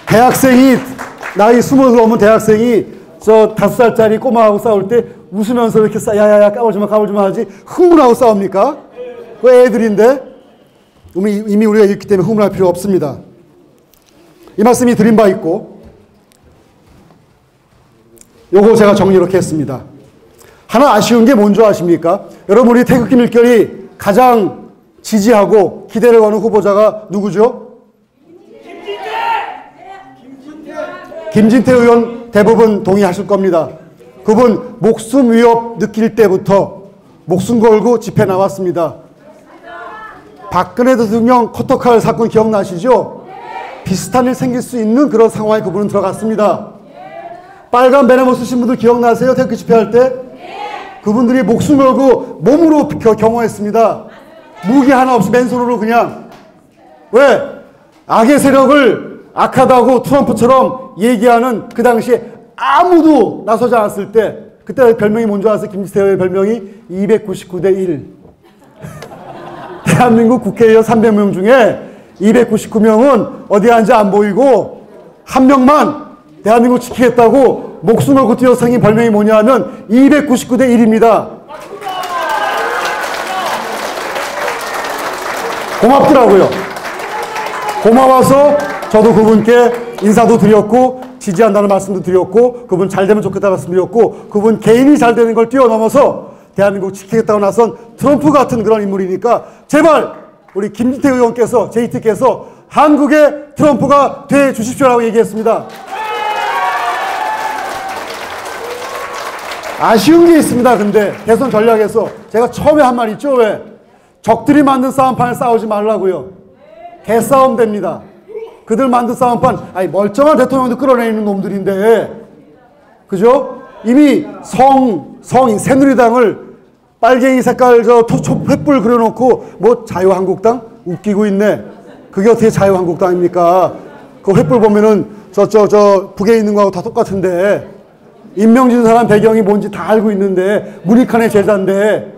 대학생이, 나이 20 넘은 대학생이 저 5살짜리 꼬마하고 싸울 때 웃으면서 이렇게 야야야 까불지마 하지 흥분하고 싸웁니까? 그 애들인데 이미 우리가 있기 때문에 흥분할 필요 없습니다. 이 말씀이 드린 바 있고, 요거 제가 정리 이렇게 했습니다. 하나 아쉬운 게 뭔지 아십니까? 여러분, 우리 태극기 물결이 가장 지지하고 기대를 거는 후보자가 누구죠? 김진태 의원 대부분 동의하실 겁니다. 그분 목숨 위협 느낄 때부터 목숨 걸고 집회 나왔습니다. 박근혜 대통령 커터칼 사건 기억나시죠? 비슷한 일 생길 수 있는 그런 상황에 그분은 들어갔습니다. 빨간 배너머 쓰신 분들 기억나세요? 태극기 집회할 때? 그분들이 목숨 걸고 몸으로 경호했습니다. 무기 하나 없이 맨손으로 그냥. 왜? 악의 세력을 악하다고 트럼프처럼 얘기하는 그 당시에 아무도 나서지 않았을 때, 그때 별명이 뭔지 아세요? 김진태의 별명이 299대 1. 대한민국 국회의원 300명 중에 299명은 어디 앉아 안 보이고 한 명만 대한민국 지키겠다고 목숨 걸고 뛰어 생긴 별명이 뭐냐 하면 299대 1입니다. 고맙더라고요. 고마워서 저도 그분께 인사도 드렸고 지지한다는 말씀도 드렸고 그분 잘 되면 좋겠다는 말씀 드렸고 그분 개인이 잘 되는 걸 뛰어넘어서 대한민국 지키겠다고 나선 트럼프 같은 그런 인물이니까 제발 우리 김진태 의원께서 JT께서 한국의 트럼프가 돼 주십시오라고 얘기했습니다. 아쉬운 게 있습니다. 근데 대선 전략에서 제가 처음에 한 말 있죠. 왜? 적들이 만든 싸움판을 싸우지 말라고요. 개싸움 됩니다. 그들 만든 싸움판, 아니 멀쩡한 대통령도 끌어내리는 놈들인데, 그죠? 이미 새누리당을 빨갱이 색깔 횃불 그려놓고 뭐 자유한국당 웃기고 있네. 그게 어떻게 자유한국당입니까? 그 횃불 보면은 저 북에 있는 거하고 다 똑같은데 임명진 사람 배경이 뭔지 다 알고 있는데 문익환의 제자인데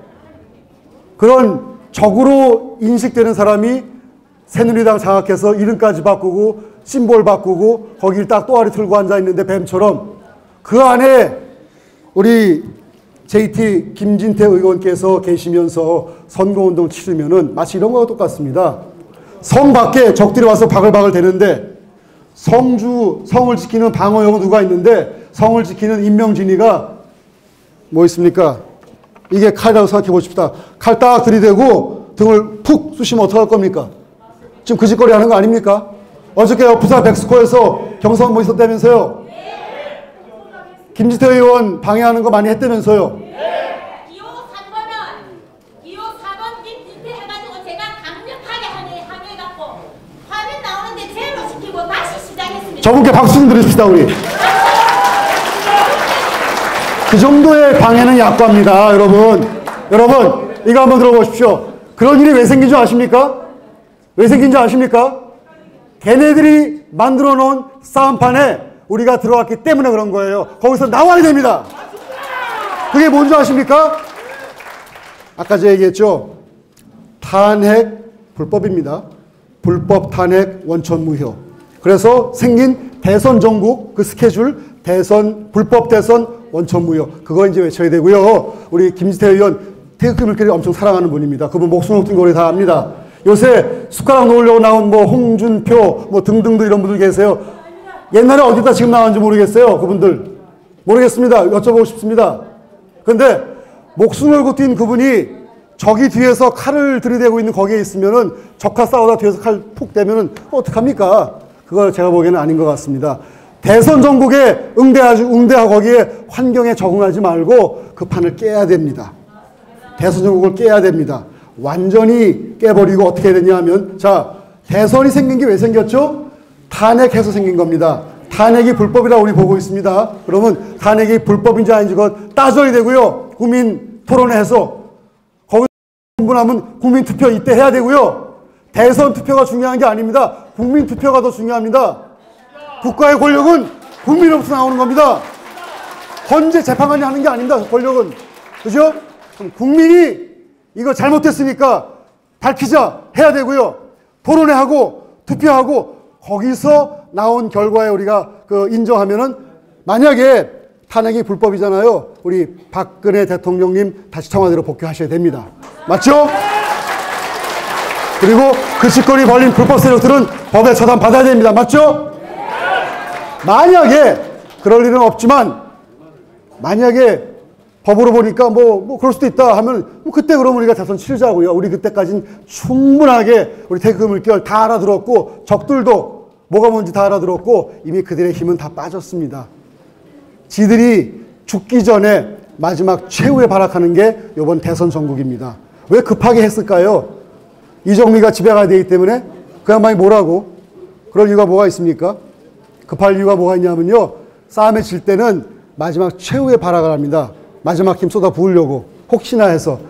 그런 적으로 인식되는 사람이 새누리당 장악해서 이름까지 바꾸고 심볼 바꾸고 거길 딱 또아리 틀고 앉아있는데 뱀처럼 그 안에 우리 JT 김진태 의원께서 계시면서 선거운동 치르면은 마치 이런 거와 똑같습니다. 성 밖에 적들이 와서 바글바글 대는데 성을 지키는 방어용은 누가 있는데 성을 지키는 임명진이가 뭐 있습니까? 이게 칼이라고 생각해 보십시다. 칼 딱 들이대고 등을 푹 쑤시면 어떡할 겁니까? 지금 그 짓거리 하는 거 아닙니까? 어저께 부산 백스코에서 경선 뭐 있었다면서요? 김진태 의원 방해하는 거 많이 했다면서요? 기호 4번 김진태 해가지고 제가 강력하게 항의해갖고 화면 나오는데 제로 시키고 다시 시작했습니다. 저분께 박수 좀 드립시다 우리. 그 정도의 방해는 약과입니다. 여러분 이거 한번 들어보십시오. 그런 일이 왜 생긴 줄 아십니까? 왜 생긴 줄 아십니까? 걔네들이 만들어 놓은 싸움판에 우리가 들어왔기 때문에 그런 거예요. 거기서 나와야 됩니다. 그게 뭔지 아십니까? 아까 제가 얘기했죠. 탄핵 불법입니다. 불법 탄핵 원천 무효. 그래서 생긴 대선 전국 그 스케줄 불법 대선 원천 무효. 그거 이제 외쳐야 되고요. 우리 김진태 의원 태극기 물결이 엄청 사랑하는 분입니다. 그분 목숨 높은 거리 다 압니다. 요새 숟가락 놓으려고 나온 뭐 홍준표 뭐 등등등 이런 분들 계세요. 옛날에 어디다 지금 나왔는지 모르겠어요. 그분들. 모르겠습니다. 여쭤보고 싶습니다. 근데 목숨 걸고 뛴 그분이 저기 뒤에서 칼을 들이대고 있는 거기에 있으면은 적과 싸우다 뒤에서 칼 푹 대면은 어떡합니까? 그거 제가 보기에는 아닌 것 같습니다. 대선 전국에 응대하고 거기에 환경에 적응하지 말고 그 판을 깨야 됩니다. 대선 전국을 깨야 됩니다. 완전히 깨버리고 어떻게 해야 되냐 하면 자, 대선이 생긴 게 왜 생겼죠? 탄핵해서 생긴 겁니다. 탄핵이 불법이라고 우리 보고 있습니다. 그러면 탄핵이 불법인지 아닌지 그거 따져야 되고요. 국민 토론회에서 거기서 분분하면 국민 투표 이때 해야 되고요. 대선 투표가 중요한 게 아닙니다. 국민 투표가 더 중요합니다. 국가의 권력은 국민으로부터 나오는 겁니다. 헌재 재판관이 하는 게 아닙니다. 권력은. 그죠? 그럼 국민이 이거 잘못했으니까 밝히자 해야 되고요. 토론회 하고 투표하고 거기서 나온 결과에 우리가 인정하면은 만약에 탄핵이 불법이잖아요. 우리 박근혜 대통령님 다시 청와대로 복귀하셔야 됩니다. 맞죠? 그리고 그 짓거리 벌린 불법 세력들은 법에 처단 받아야 됩니다. 맞죠? 만약에 그럴 일은 없지만 만약에 법으로 보니까 뭐 그럴 수도 있다 하면 그때 그럼 우리가 대선 치르자고요. 우리 그때까지는 충분하게 우리 태극기 물결 다 알아들었고 적들도 뭐가 뭔지 다 알아들었고 이미 그들의 힘은 다 빠졌습니다. 지들이 죽기 전에 마지막 최후에 발악하는 게 이번 대선 전국입니다. 왜 급하게 했을까요? 이정미가 집에 가야 되기 때문에 그 양반이 뭐라고? 그럴 이유가 뭐가 있습니까? 급할 이유가 뭐가 있냐면요. 싸움에 질 때는 마지막 최후의 발악을 합니다. 마지막 힘 쏟아 부으려고 혹시나 해서.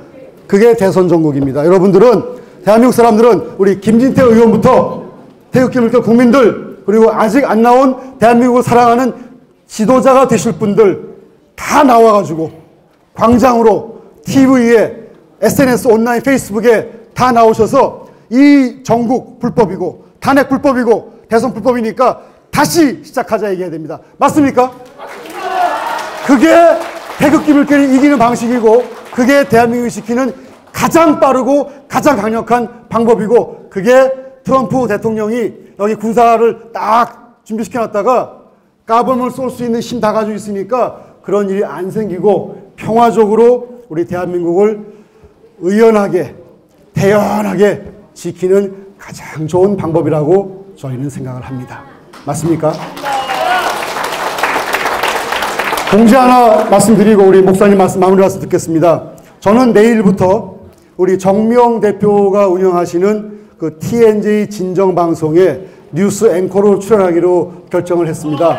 그게 대선 전국입니다. 여러분들은 대한민국 사람들은 우리 김진태 의원부터 태극기 물결 국민들 그리고 아직 안 나온 대한민국을 사랑하는 지도자가 되실 분들 다 나와가지고 광장으로 TV에 SNS 온라인 페이스북에 다 나오셔서 이 전국 불법이고 탄핵 불법이고 대선 불법이니까 다시 시작하자 얘기해야 됩니다. 맞습니까? 그게 태극기 물결이 이기는 방식이고 그게 대한민국이 지키는 가장 빠르고 가장 강력한 방법이고 그게 트럼프 대통령이 여기 군사를 딱 준비시켜놨다가 까불면 쏠 수 있는 힘 다 가지고 있으니까 그런 일이 안 생기고 평화적으로 우리 대한민국을 의연하게 태연하게 지키는 가장 좋은 방법이라고 저희는 생각을 합니다. 맞습니까? 공지 하나 말씀드리고 우리 목사님 말씀 마무리 말씀 듣겠습니다. 저는 내일부터 우리 정명 대표가 운영하시는 그 TNJ 진정방송에 뉴스 앵커로 출연하기로 결정을 했습니다.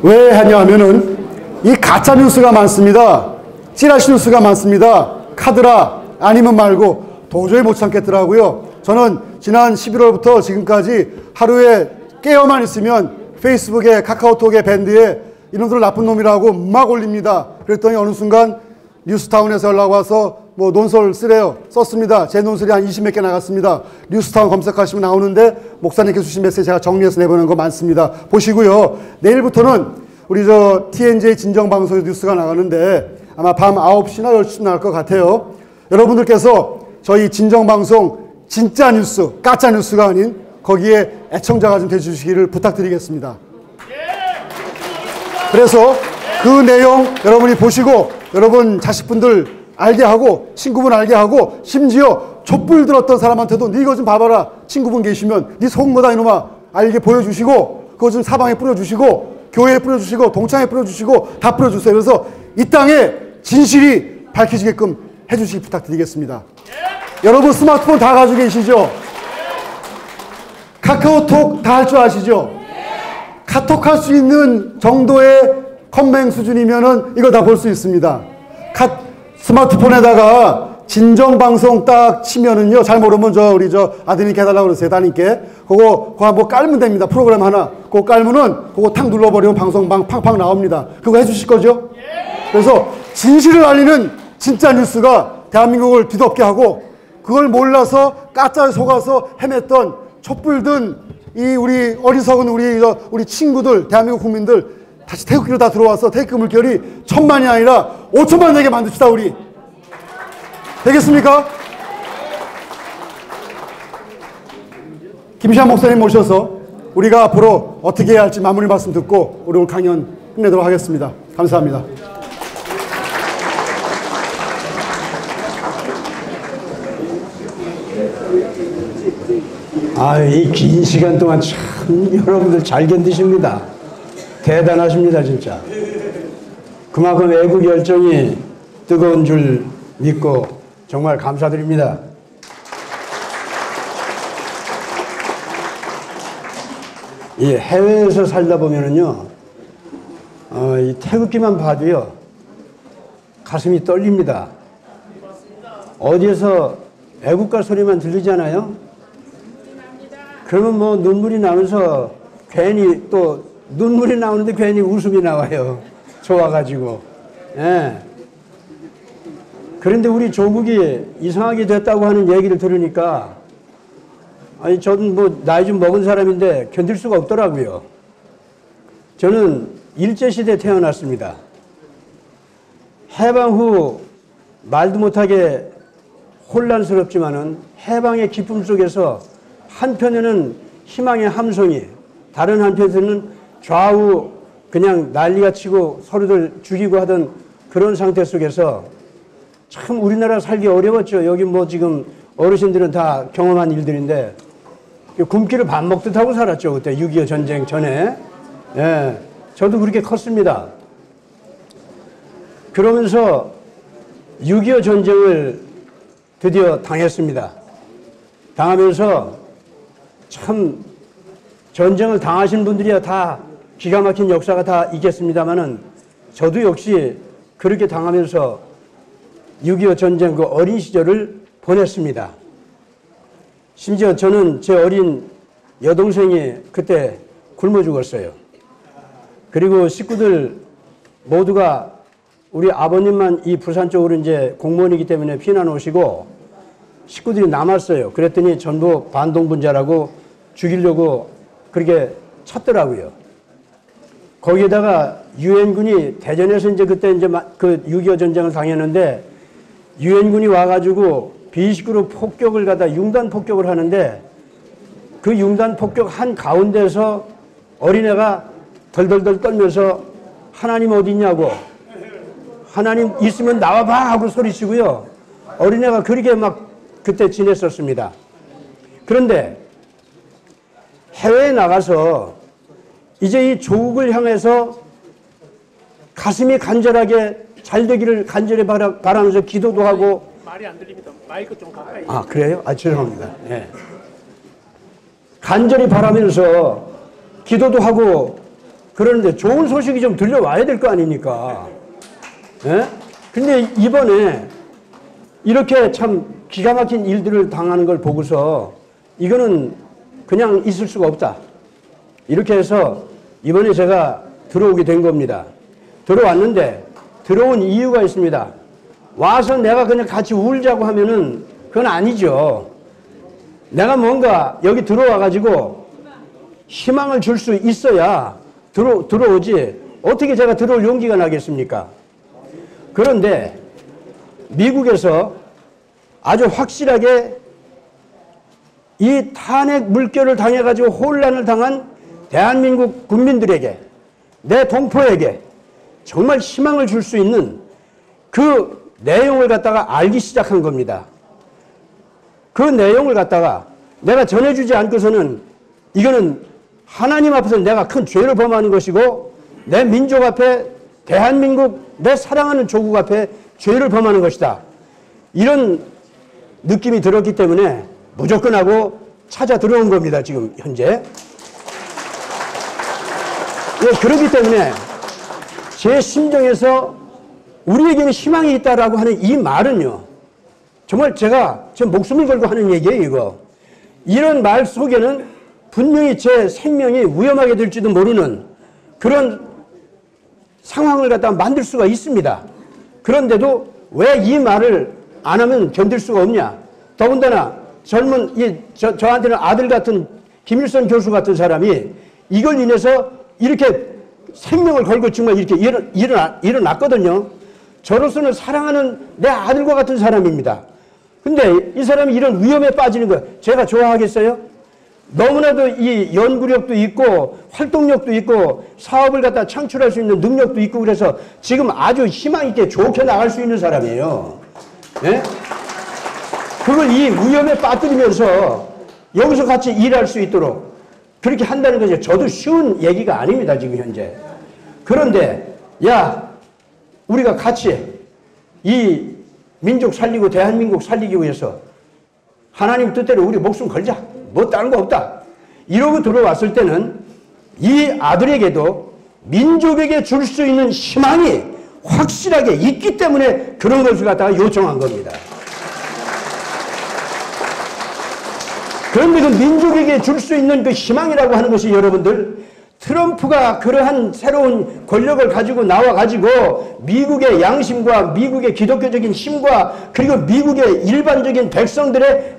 왜 하냐면은 이 가짜 뉴스가 많습니다. 찌라시 뉴스가 많습니다. 카드라 아니면 말고 도저히 못 참겠더라고요. 저는 지난 11월부터 지금까지 하루에 깨어만 있으면 페이스북에 카카오톡에 밴드에 이놈들 나쁜 놈이라고 막 올립니다. 그랬더니 어느 순간 뉴스타운에서 연락 와서 뭐 논설 쓰래요. 썼습니다. 제 논설이 한 20몇 개 나갔습니다. 뉴스타운 검색하시면 나오는데 목사님께서 주신 메시지 제가 정리해서 내보낸 거 많습니다. 보시고요. 내일부터는 우리 저 TNJ 진정방송에서 뉴스가 나가는데 아마 밤 9시나 10시쯤 나갈 것 같아요. 여러분들께서 저희 진정방송 진짜 뉴스, 가짜 뉴스가 아닌 거기에 애청자가 좀 되주시기를 부탁드리겠습니다. 그래서 그 내용 여러분이 보시고 여러분 자식분들 알게 하고 친구분 알게 하고 심지어 촛불 들었던 사람한테도 네 이거 좀 봐봐라 친구분 계시면 네 속은 거다 이놈아 알게 보여주시고 그거 좀 사방에 뿌려주시고 교회에 뿌려주시고 동창에 뿌려주시고 다 뿌려주세요. 그래서 이 땅에 진실이 밝혀지게끔 해주시기 부탁드리겠습니다. 여러분 스마트폰 다 가지고 계시죠? 카카오톡 다 할 줄 아시죠? 카톡 할 수 있는 정도의 컴맹 수준이면은 이거 다 볼 수 있습니다. 스마트폰에다가 진정방송 딱 치면은요, 잘 모르면 우리 아드님께 해달라고 그러세요, 따님께. 그거 뭐 깔면 됩니다. 프로그램 하나. 그거 깔면은 그거 탁 눌러버리면 방송방 팡팡 나옵니다. 그거 해주실 거죠? 그래서 진실을 알리는 진짜 뉴스가 대한민국을 뒤덮게 하고 그걸 몰라서 가짜에 속아서 헤맸던 촛불든 우리 어리석은 우리 친구들, 대한민국 국민들 다시 태극기로 다 들어와서 태극기 물결이 1000만이 아니라 5천만 되게 만듭시다, 우리. 되겠습니까? 김시환 목사님 모셔서 우리가 앞으로 어떻게 해야 할지 마무리 말씀 듣고 우리 오늘 강연 끝내도록 하겠습니다. 감사합니다. 이 긴 시간 동안 참 여러분들 잘 견디십니다. 대단하십니다, 진짜. 그만큼 애국 열정이 뜨거운 줄 믿고 정말 감사드립니다. 이 해외에서 살다 보면은요, 이 태극기만 봐도요, 가슴이 떨립니다. 어디에서 애국가 소리만 들리잖아요. 그러면 뭐 눈물이 나면서 괜히 또 눈물이 나오는데 괜히 웃음이 나와요. 좋아가지고. 예. 그런데 우리 조국이 이상하게 됐다고 하는 얘기를 들으니까 아니 저는 뭐 나이 좀 먹은 사람인데 견딜 수가 없더라고요. 저는 일제시대에 태어났습니다. 해방 후 말도 못하게 혼란스럽지만은 해방의 기쁨 속에서 한편에는 희망의 함성이, 다른 한편에는 좌우 그냥 난리가 치고 서로들 죽이고 하던 그런 상태 속에서 참 우리나라 살기 어려웠죠. 여기 뭐 지금 어르신들은 다 경험한 일들인데 굶기를 밥 먹듯 하고 살았죠. 그때 6.25 전쟁 전에. 예, 저도 그렇게 컸습니다. 그러면서 6.25 전쟁을 드디어 당했습니다. 당하면서 참 전쟁을 당하신 분들이야 다 기가 막힌 역사가 다 있겠습니다만은 저도 역시 그렇게 당하면서 6.25 전쟁 그 어린 시절을 보냈습니다. 심지어 저는 제 어린 여동생이 그때 굶어 죽었어요. 그리고 식구들 모두가 우리 아버님만 이 부산 쪽으로 이제 공무원이기 때문에 피난 오시고 식구들이 남았어요. 그랬더니 전부 반동분자라고 죽이려고 그렇게 쳤더라고요. 거기에다가 유엔군이 대전에서 이제 그때 이제 그 6.25 전쟁을 당했는데 유엔군이 와가지고 비식구로 폭격을 갖다 융단 폭격을 하는데 그 융단 폭격 한 가운데서 어린애가 덜덜덜 떨면서 하나님 어디 있냐고 하나님 있으면 나와봐 하고 소리치고요. 어린애가 그렇게 막 그때 지냈었습니다. 그런데 해외에 나가서 이제 이 조국을 향해서 가슴이 간절하게 잘 되기를 간절히 바라면서 기도도 하고. 말이 안 들립니다. 마이크 좀 가까이. 아 그래요? 아 죄송합니다. 예. 간절히 바라면서 기도도 하고 그러는데 좋은 소식이 좀 들려와야 될 거 아닙니까? 예? 근데 이번에 이렇게 참 기가 막힌 일들을 당하는 걸 보고서 이거는 그냥 있을 수가 없다. 이렇게 해서 이번에 제가 들어오게 된 겁니다. 들어왔는데 들어온 이유가 있습니다. 와서 내가 그냥 같이 울자고 하면은 그건 아니죠. 내가 뭔가 여기 들어와가지고 희망을 줄 수 있어야 들어오지 어떻게 제가 들어올 용기가 나겠습니까? 그런데 미국에서 아주 확실하게 이 탄핵 물결을 당해가지고 혼란을 당한 대한민국 국민들에게 내 동포에게 정말 희망을 줄 수 있는 그 내용을 갖다가 알기 시작한 겁니다. 그 내용을 갖다가 내가 전해주지 않고서는 이거는 하나님 앞에서 내가 큰 죄를 범하는 것이고 내 민족 앞에 대한민국 내 사랑하는 조국 앞에 죄를 범하는 것이다. 이런 느낌이 들었기 때문에 무조건 하고 찾아 들어온 겁니다. 지금 현재. 예, 그렇기 때문에 제 심정에서 우리에게는 희망이 있다라고 하는 이 말은요. 정말 제가 제 목숨을 걸고 하는 얘기예요. 이거. 이런 말 속에는 분명히 제 생명이 위험하게 될지도 모르는 그런 상황을 갖다 만들 수가 있습니다. 그런데도 왜 이 말을 안 하면 견딜 수가 없냐. 더군다나 젊은 저한테는 아들 같은 김일성 교수 같은 사람이 이걸 인해서 이렇게 생명을 걸고 정말 이렇게 일어났거든요. 저로서는 사랑하는 내 아들과 같은 사람입니다. 근데 이 사람이 이런 위험에 빠지는 거 제가 좋아하겠어요? 너무나도 이 연구력도 있고 활동력도 있고 사업을 갖다 창출할 수 있는 능력도 있고 그래서 지금 아주 희망 있게 좋게 나갈 수 있는 사람이에요. 예? 그걸 이 위험에 빠뜨리면서 여기서 같이 일할 수 있도록 그렇게 한다는 것이 저도 쉬운 얘기가 아닙니다. 지금 현재. 그런데 야 우리가 같이 이 민족 살리고 대한민국 살리기 위해서 하나님 뜻대로 우리 목숨 걸자. 뭐 다른 거 없다. 이러고 들어왔을 때는 이 아들에게도 민족에게 줄 수 있는 희망이 확실하게 있기 때문에 그런 것을 갖다가 요청한 겁니다. 그런데 그 민족에게 줄 수 있는 그 희망이라고 하는 것이 여러분들, 트럼프가 그러한 새로운 권력을 가지고 나와가지고 미국의 양심과 미국의 기독교적인 힘과 그리고 미국의 일반적인 백성들의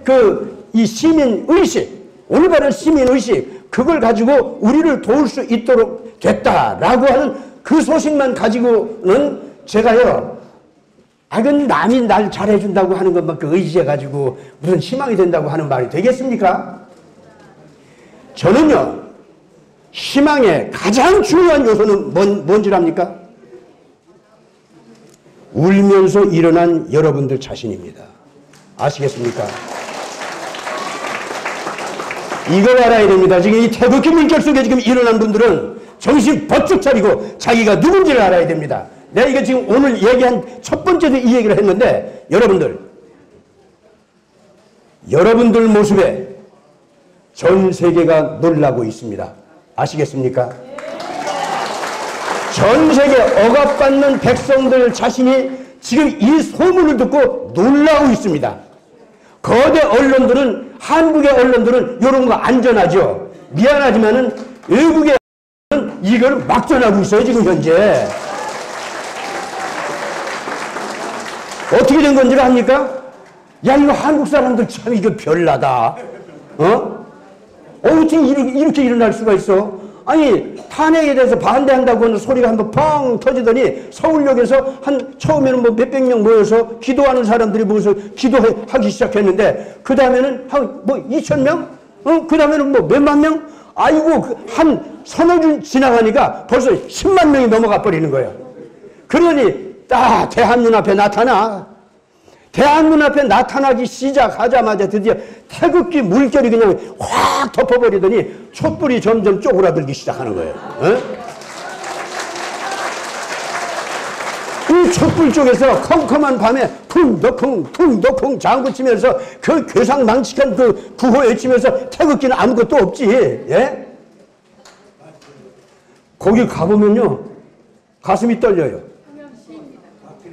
이 시민의식, 올바른 시민의식, 그걸 가지고 우리를 도울 수 있도록 됐다라고 하는 그 소식만 가지고는 제가요, 그건 남이 날 잘해준다고 하는 것만 그 의지해가지고 무슨 희망이 된다고 하는 말이 되겠습니까? 저는요, 희망의 가장 중요한 요소는 뭔지 압니까? 울면서 일어난 여러분들 자신입니다. 아시겠습니까? 이걸 알아야 됩니다. 지금 이 태극기 물결 속에 지금 일어난 분들은 정신 번쩍 차리고 자기가 누군지를 알아야 됩니다. 내가 이거 지금 오늘 얘기한 첫 번째도 이 얘기를 했는데, 여러분들 모습에 전 세계가 놀라고 있습니다. 아시겠습니까? 전 세계 억압받는 백성들 자신이 지금 이 소문을 듣고 놀라고 있습니다. 거대 언론들은, 한국의 언론들은 이런 거 안전하죠. 미안하지만은 외국의 언론은 이걸 막 전하고 있어요, 지금 현재. 어떻게 된 건지를 압니까? 야, 이거 한국 사람들 참 이거 별나다. 어떻게 이렇게 일어날 수가 있어? 아니, 탄핵에 대해서 반대한다고 하는 소리가 한번 펑 터지더니 서울역에서 처음에는 뭐 몇백 명 모여서 기도하는 사람들이 모여서 기도하기 시작했는데, 그 다음에는 뭐 2,000명? 그 다음에는 뭐 몇만 명? 아이고, 한 서너 주 지나가니까 벌써 10만 명이 넘어가 버리는 거예요. 그러니 딱 대한 눈앞에 나타나. 대한 눈앞에 나타나기 시작하자마자 드디어 태극기 물결이 그냥 확 덮어버리더니 촛불이 점점 쪼그라들기 시작하는 거예요. 이 촛불 쪽에서 컴컴한 밤에 퉁덕쿵 장구치면서 그 괴상망측한 그 구호 외치면서 태극기는 아무것도 없지. 예? 거기 가보면요, 가슴이 떨려요.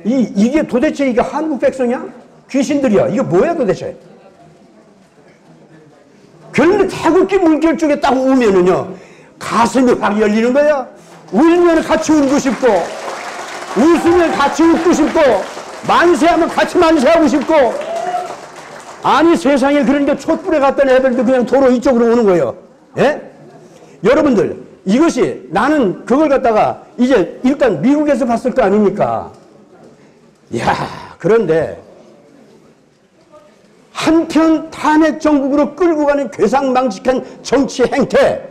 이게 도대체 이게 한국 백성이야? 귀신들이야? 이게 뭐야 도대체? 그런데 태극기 물결 쪽에 딱 오면은요, 가슴이 확 열리는 거야. 울면 같이 울고 싶고, 웃으면 같이 웃고 싶고, 만세하면 같이 만세하고 싶고. 아니, 세상에, 그런데 촛불에 갔던 애들도 그냥 도로 이쪽으로 오는 거예요. 예? 여러분들, 이것이, 나는 그걸 갖다가 이제 일단 미국에서 봤을 거 아닙니까? 야, 그런데 한편 탄핵 정국으로 끌고 가는 괴상망측한 정치 행태,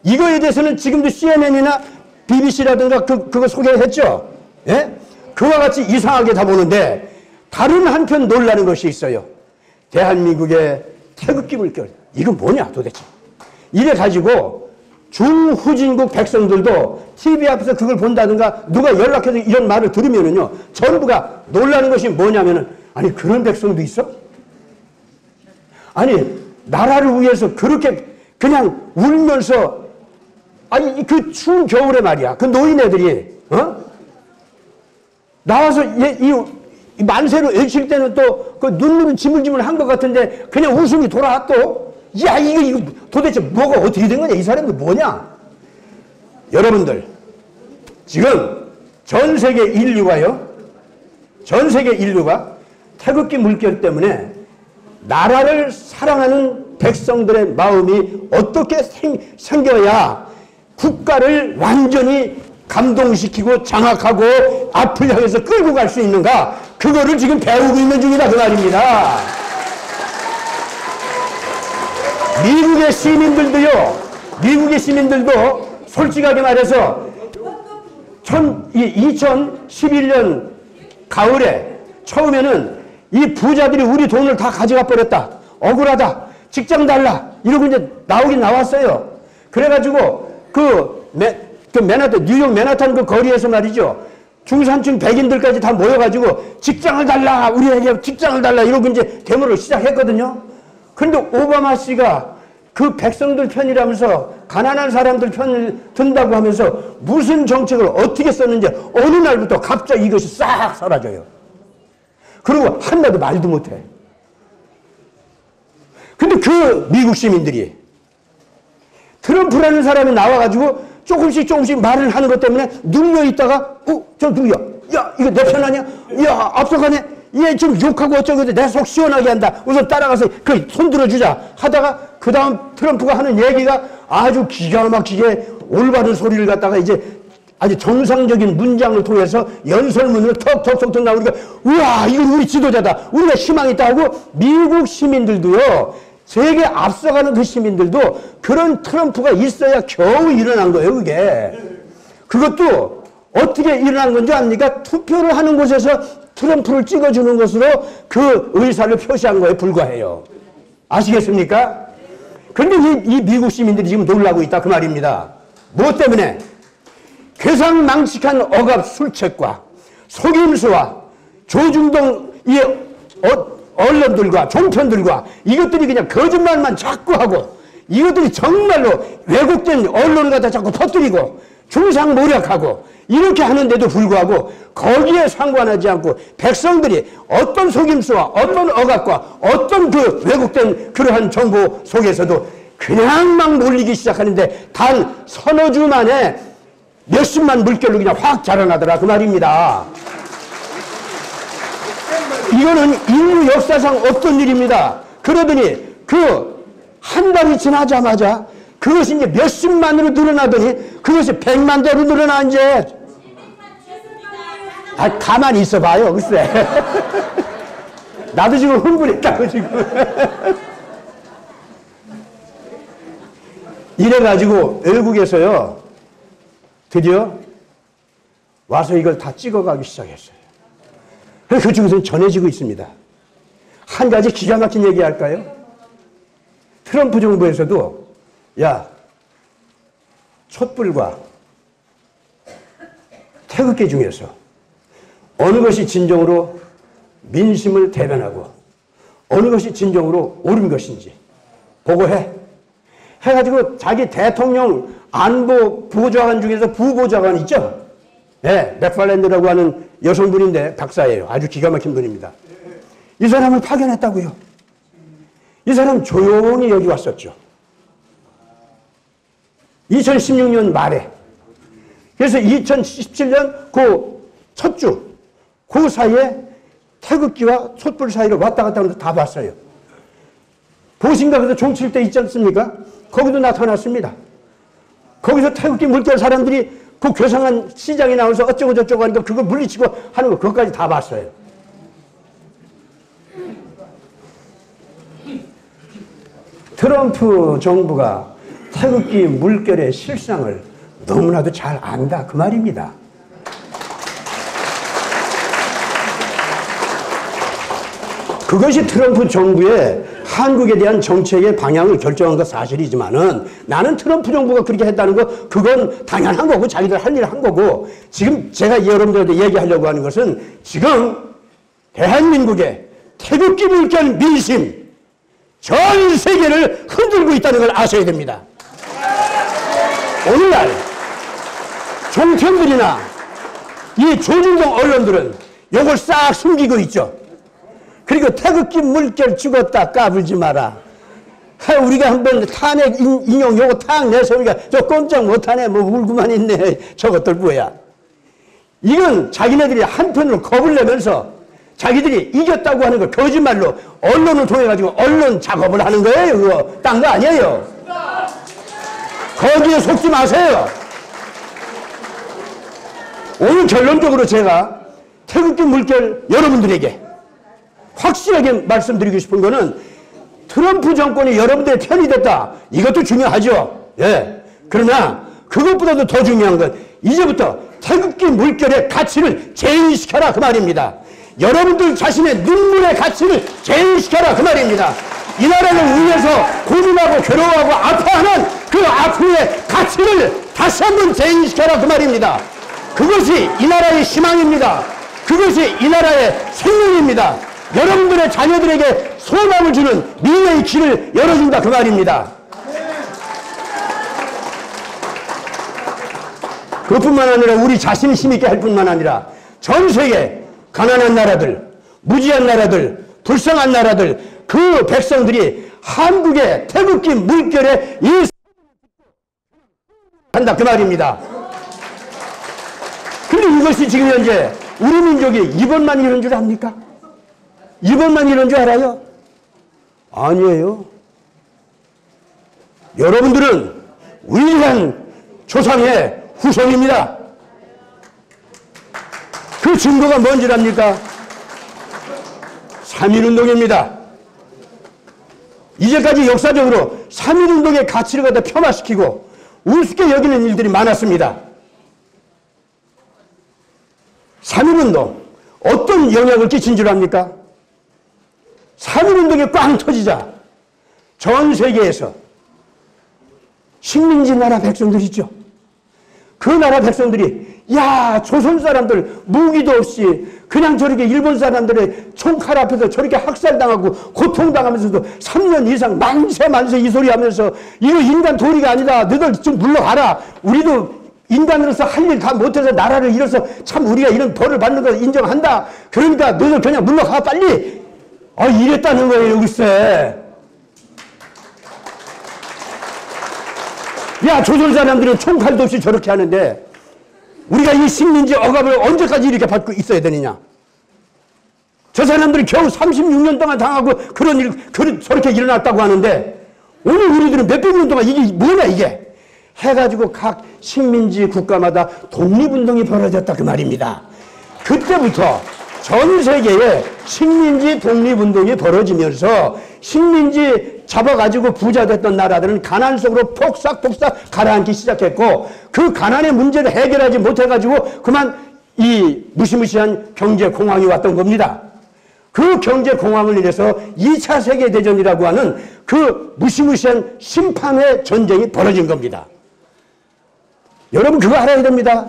이거에 대해서는 지금도 CNN이나 BBC라든가 그거 소개했죠. 예? 그와 같이 이상하게 다 보는데, 다른 한편 놀라는 것이 있어요. 대한민국의 태극기 물결, 이건 뭐냐 도대체. 이래 가지고 중후진국 백성들도 TV 앞에서 그걸 본다든가 누가 연락해서 이런 말을 들으면은요, 전부가 놀라는 것이 뭐냐면은, 아니, 그런 백성도 있어? 아니, 나라를 위해서 그렇게 그냥 울면서, 아니, 그 추운 겨울에 말이야, 그 노인애들이, 나와서 이 만세로 외칠 때는 또 그 눈물은 지물지물 한 것 같은데 그냥 웃음이 돌아와 또. 야, 이거 도대체 뭐가 어떻게 된 거냐? 이 사람들 뭐냐? 여러분들, 지금 전 세계 인류가 태극기 물결 때문에 나라를 사랑하는 백성들의 마음이 어떻게 생겨야 국가를 완전히 감동시키고 장악하고 앞을 향해서 끌고 갈 수 있는가? 그거를 지금 배우고 있는 중이다, 그 말입니다. 미국의 시민들도 솔직하게 말해서 2011년 가을에 처음에는 이 부자들이 우리 돈을 다 가져가 버렸다, 억울하다, 직장 달라, 이러고 이제 나오긴 나왔어요. 그래가지고 뉴욕 맨하탄 그 거리에서 말이죠, 중산층 백인들까지 다 모여가지고 직장을 달라, 우리에게 직장을 달라, 이러고 이제 데모를 시작했거든요. 그런데 오바마 씨가 그 백성들 편이라면서 가난한 사람들 편을 든다고 하면서 무슨 정책을 어떻게 썼는지 어느 날부터 갑자기 이것이 싹 사라져요. 그리고 한마디 말도 못해. 근데 그 미국 시민들이 트럼프라는 사람이 나와가지고 조금씩 말을 하는 것 때문에 눌려있다가 저 누구야? 야 이거 내 편 아니야? 야 앞서가네? 얘 지금 욕하고 어쩌고 내 속 시원하게 한다. 우선 따라가서 그 손 들어주자 하다가 그 다음 트럼프가 하는 얘기가 아주 기가 막히게 올바른 소리를 갖다가 이제 아주 정상적인 문장을 통해서 연설문으로 턱턱턱 나오니까 우와 이건 우리 지도자다. 우리가 희망이 있다 하고 미국 시민들도요. 세계 앞서가는 그 시민들도 그런 트럼프가 있어야 겨우 일어난 거예요. 그게. 그것도 어떻게 일어난 건지 압니까? 투표를 하는 곳에서 트럼프를 찍어주는 것으로 그 의사를 표시한 거에 불과해요. 아시겠습니까? 그런데 이 미국 시민들이 지금 놀라고 있다 그 말입니다. 무엇 때문에? 괴상망측한 억압 술책과 속임수와 조중동 이 언론들과 종편들과 이것들이 그냥 거짓말만 자꾸 하고 이것들이 정말로 왜곡된 언론을 갖다 자꾸 퍼뜨리고 중상모략하고 이렇게 하는데도 불구하고 거기에 상관하지 않고 백성들이 어떤 속임수와 어떤 억압과 어떤 그 왜곡된 그러한 정보 속에서도 그냥 막 몰리기 시작하는데 단 서너 주 만에 몇십만 물결로 그냥 확 자라나더라 그 말입니다. 이거는 인류 역사상 없던 일입니다. 그러더니 그 한 달이 지나자마자 그것이 이제 몇십만으로 늘어나더니 그것이 100만대로 늘어나 이제. 가만히 있어 봐요. 글쎄. 나도 지금 흥분했다고 지금. 이래가지고 외국에서요. 드디어 와서 이걸 다 찍어가기 시작했어요. 그중에서는 전해지고 있습니다. 한 가지 기가 막힌 얘기 할까요? 트럼프 정부에서도 야 촛불과 태극기 중에서 어느 것이 진정으로 민심을 대변하고 어느 것이 진정으로 옳은 것인지 보고해. 해가지고 자기 대통령 안보 보좌관 중에서 부보좌관 있죠? 네, 맥팔랜드라고 하는 여성분인데 박사예요. 아주 기가 막힌 분입니다. 이 사람을 파견했다고요. 이 사람 조용히 여기 왔었죠. 2016년 말에. 그래서 2017년 그 첫 주, 그 사이에 태극기와 촛불 사이를 왔다 갔다 하면서 다 봤어요. 보신가 그래서 종칠 때 있지 않습니까? 거기도 나타났습니다. 거기서 태극기 물결 사람들이 그 괴상한 시장에 나와서 어쩌고 저쩌고 하니까 그거 물리치고 하는 거 그것까지 다 봤어요. 트럼프 정부가 태극기 물결의 실상을 너무나도 잘 안다 그 말입니다. 그것이 트럼프 정부의 한국에 대한 정책의 방향을 결정한 건 사실이지만은 나는 트럼프 정부가 그렇게 했다는 거 그건 당연한 거고 자기들 할 일을 한 거고 지금 제가 여러분들한테 얘기하려고 하는 것은 지금 대한민국의 태극기 물결 민심 전 세계를 흔들고 있다는 걸 아셔야 됩니다. 오늘날 종편들이나 이 조중동 언론들은 이걸 싹 숨기고 있죠. 그리고 태극기 물결 죽었다 까불지 마라. 우리가 한번 탄핵 인용 요거 탁 내서 우리가 저 꼼짝 못하네 뭐 울고만 있네 저것들 뭐야. 이건 자기네들이 한편으로 겁을 내면서 자기들이 이겼다고 하는 걸 거짓말로 언론을 통해 가지고 언론 작업을 하는 거예요. 그거 딴 거 아니에요. 거기에 속지 마세요. 오늘 결론적으로 제가 태극기 물결 여러분들에게 확실하게 말씀드리고 싶은 거는 트럼프 정권이 여러분들의 편이 됐다. 이것도 중요하죠. 예. 그러나 그것보다도 더 중요한 건 이제부터 태극기 물결의 가치를 제인시켜라 그 말입니다. 여러분들 자신의 눈물의 가치를 제인시켜라 그 말입니다. 이 나라를 위해서 고민하고 괴로워하고 아파하는 그 아픔의 가치를 다시 한번 제인시켜라 그 말입니다. 그것이 이 나라의 희망입니다. 그것이 이 나라의 생명입니다. 여러분들의 자녀들에게 소망을 주는 미래의 길을 열어준다 그 말입니다. 그뿐만 아니라 우리 자신이 힘있게 할 뿐만 아니라 전 세계 가난한 나라들, 무지한 나라들, 불쌍한 나라들 그 백성들이 한국의 태극기 물결에 이 한다 그 말입니다. 근데 이것이 지금 현재 우리 민족이 이번만 이런 줄 압니까? 이번만 이런 줄 알아요? 아니에요. 여러분들은 위대한 조상의 후손입니다. 그 증거가 뭔지 압니까? 3.1운동입니다. 이제까지 역사적으로 3.1운동의 가치를 갖다 폄하시키고 우습게 여기는 일들이 많았습니다. 3.1운동 어떤 영향을 끼친 줄 압니까? 3.1운동이 꽝 터지자 전 세계에서 식민지 나라 백성들 있죠. 그 나라 백성들이 야 조선 사람들 무기도 없이 그냥 저렇게 일본 사람들의 총칼 앞에서 저렇게 학살당하고 고통당하면서도 3년 이상 만세 이 소리 하면서 이거 인간 도리가 아니다. 너희들 좀 물러가라. 우리도 인간으로서 할 일 다 못해서 나라를 잃어서 참 우리가 이런 벌을 받는 걸 인정한다. 그러니까 너희들 그냥 물러가 빨리. 이랬다는 거예요. 글쎄. 야 조선 사람들은 총칼도 없이 저렇게 하는데 우리가 이 식민지 억압을 언제까지 이렇게 받고 있어야 되느냐. 저 사람들이 겨우 36년 동안 당하고 그런 일 저렇게 일어났다고 하는데 오늘 우리들은 몇백 년 동안 이게 뭐냐 이게 해가지고 각 식민지 국가마다 독립운동이 벌어졌다 그 말입니다. 그때부터 전 세계에 식민지 독립운동이 벌어지면서 식민지 잡아가지고 부자 됐던 나라들은 가난 속으로 폭삭폭삭 가라앉기 시작했고 그 가난의 문제를 해결하지 못해가지고 그만 이 무시무시한 경제공황이 왔던 겁니다. 그 경제공황을 인해서 2차 세계대전이라고 하는 그 무시무시한 심판의 전쟁이 벌어진 겁니다. 여러분 그거 알아야 됩니다.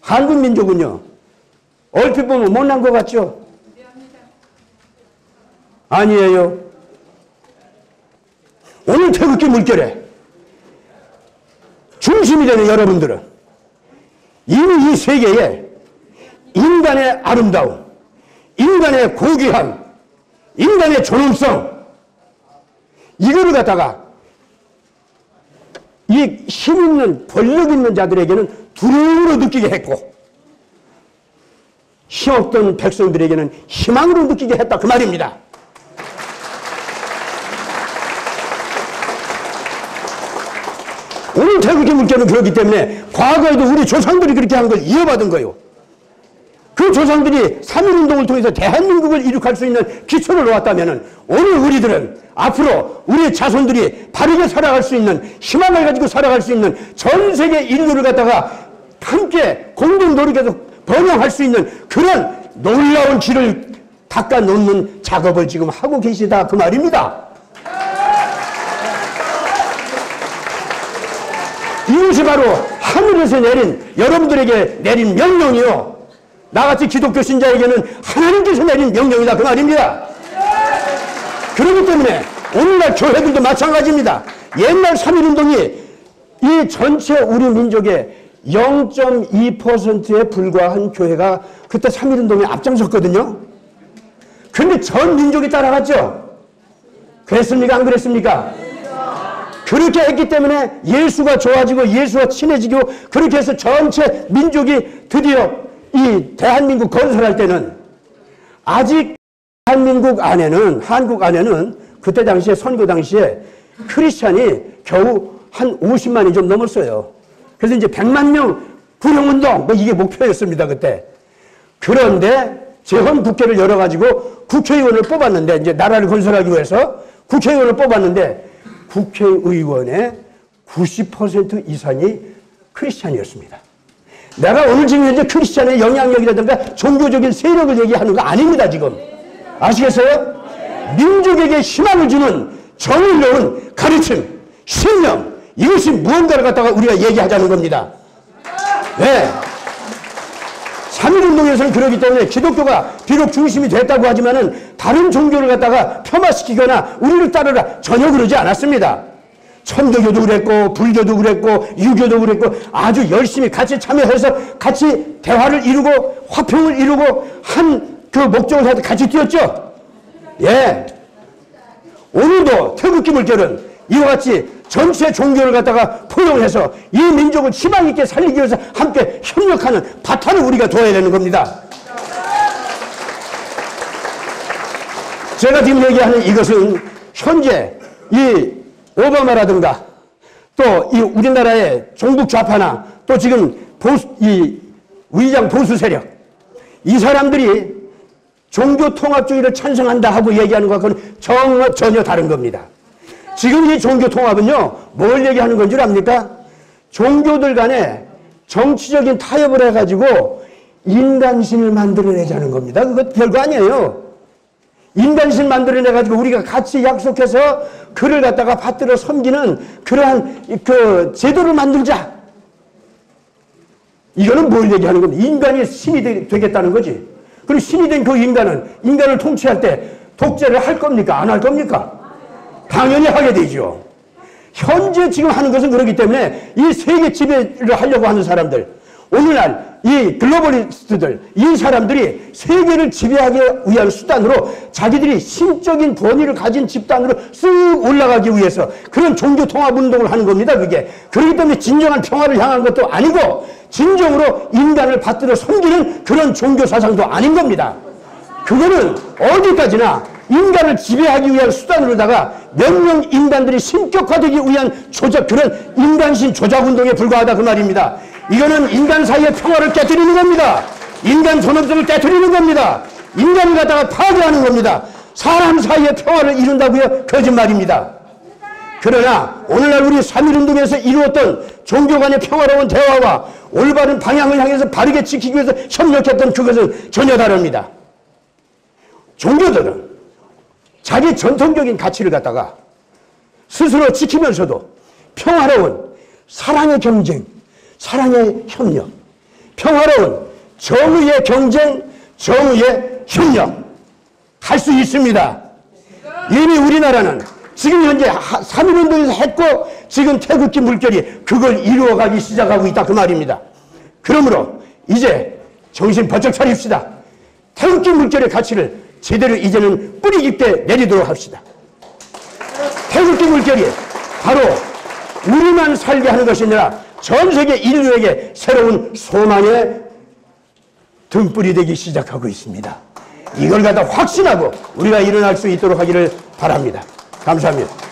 한국 민족은요. 얼핏 보면 못난 것 같죠? 아니에요. 오늘 태극기 물결에 중심이 되는 여러분들은 이미 이 세계에 인간의 아름다움, 인간의 고귀함, 인간의 존엄성 이거를 갖다가 이 힘 있는 권력 있는 자들에게는 두려움으로 느끼게 했고 힘없던 백성들에게는 희망으로 느끼게 했다 그 말입니다. 오늘 태극기 물결은 그렇기 때문에 과거에도 우리 조상들이 그렇게 한 걸 이어받은 거예요. 그 조상들이 3.1운동을 통해서 대한민국을 이룩할 수 있는 기초를 놓았다면 오늘 우리들은 앞으로 우리 자손들이 바르게 살아갈 수 있는 희망을 가지고 살아갈 수 있는 전 세계 인류를 갖다가 함께 공동 노력해서 번영할 수 있는 그런 놀라운 길을 닦아놓는 작업을 지금 하고 계시다 그 말입니다. 이것이 바로 하늘에서 내린 여러분들에게 내린 명령이요 나같이 기독교 신자에게는 하나님께서 내린 명령이다 그 말입니다. 그렇기 때문에 오늘날 교회들도 마찬가지입니다. 옛날 3.1운동이 이 전체 우리 민족의 0.2%에 불과한 교회가 그때 3.1운동에 앞장섰거든요. 그런데 전 민족이 따라갔죠. 그랬습니까? 안 그랬습니까? 그렇게 했기 때문에 예수가 좋아지고 예수와 친해지고 그렇게 해서 전체 민족이 드디어 이 대한민국 건설할 때는 아직 한국 안에는 그때 당시에 선거 당시에 크리스찬이 겨우 한 50만이 좀 넘었어요. 그래서 이제 100만 명 구령운동 뭐 이게 목표였습니다 그때. 그런데 재헌국회를 열어가지고 국회의원을 뽑았는데 이제 나라를 건설하기 위해서 국회의원을 뽑았는데 국회의원의 90% 이상이 크리스찬이었습니다. 내가 오늘 지금 현재 크리스찬의 영향력이라든가 종교적인 세력을 얘기하는 거 아닙니다 지금. 아시겠어요? 민족에게 희망을 주는 정의로운 가르침, 신념 이것이 무언가를 갖다가 우리가 얘기하자는 겁니다. 네. 3.1운동에서는 그러기 때문에 기독교가 비록 중심이 됐다고 하지만은 다른 종교를 갖다가 폄하시키거나 우리를 따르라 전혀 그러지 않았습니다. 천도교도 그랬고 불교도 그랬고 유교도 그랬고 아주 열심히 같이 참여해서 같이 대화를 이루고 화평을 이루고 한 그 목적을 같이 뛰었죠. 예. 오늘도 태극기 물결은 이와 같이 전체 종교를 갖다가 포용해서 이 민족을 희망 있게 살리기 위해서 함께 협력하는 바탕을 우리가 둬야 되는 겁니다. 제가 지금 얘기하는 이것은 현재 이 오바마라든가 또 이 우리나라의 종북 좌파나 또 지금 이 위장 보수 세력, 이 사람들이 종교 통합주의를 찬성한다 하고 얘기하는 것과는 전혀 다른 겁니다. 지금 이 종교 통합은요, 뭘 얘기하는 건 줄 압니까? 종교들 간에 정치적인 타협을 해가지고 인간신을 만들어내자는 겁니다. 그거 별거 아니에요. 인간신 만들어내가지고 우리가 같이 약속해서 그를 갖다가 받들어 섬기는 그러한 그 제도를 만들자. 이거는 뭘 얘기하는 겁니까? 인간이 신이 되겠다는 거지. 그리고 신이 된 그 인간을 통치할 때 독재를 할 겁니까? 안 할 겁니까? 당연히 하게 되죠. 현재 지금 하는 것은 그렇기 때문에 이 세계 지배를 하려고 하는 사람들, 오늘날 이 글로벌리스트들, 이 사람들이 세계를 지배하기 위한 수단으로 자기들이 신적인 권위를 가진 집단으로 쓱 올라가기 위해서 그런 종교 통합 운동을 하는 겁니다. 그게. 그렇기 때문에 진정한 평화를 향한 것도 아니고 진정으로 인간을 받들어 섬기는 그런 종교 사상도 아닌 겁니다. 그거는 어디까지나 인간을 지배하기 위한 수단으로다가 몇 명 인간들이 신격화되기 위한 그런 인간신 조작운동에 불과하다 그 말입니다. 이거는 인간 사이의 평화를 깨뜨리는 겁니다. 인간 존엄성을 깨뜨리는 겁니다. 인간을 갖다가 파괴하는 겁니다. 사람 사이의 평화를 이룬다고요? 거짓말입니다. 그러나 오늘날 우리 3.1운동에서 이루었던 종교 간의 평화로운 대화와 올바른 방향을 향해서 바르게 지키기 위해서 협력했던 그것은 전혀 다릅니다. 종교들은 자기 전통적인 가치를 갖다가 스스로 지키면서도 평화로운 사랑의 경쟁, 사랑의 협력, 평화로운 정의의 경쟁, 정의의 협력 할 수 있습니다. 이미 우리나라는 지금 현재 3.1운동에서 했고 지금 태극기 물결이 그걸 이루어가기 시작하고 있다 그 말입니다. 그러므로 이제 정신 번쩍 차립시다. 태극기 물결의 가치를 제대로 이제는 뿌리 깊게 내리도록 합시다. 태극기 물결이 바로 우리만 살게 하는 것이 아니라 전 세계 인류에게 새로운 소망의 등불이 되기 시작하고 있습니다. 이걸 갖다 확신하고 우리가 일어날 수 있도록 하기를 바랍니다. 감사합니다.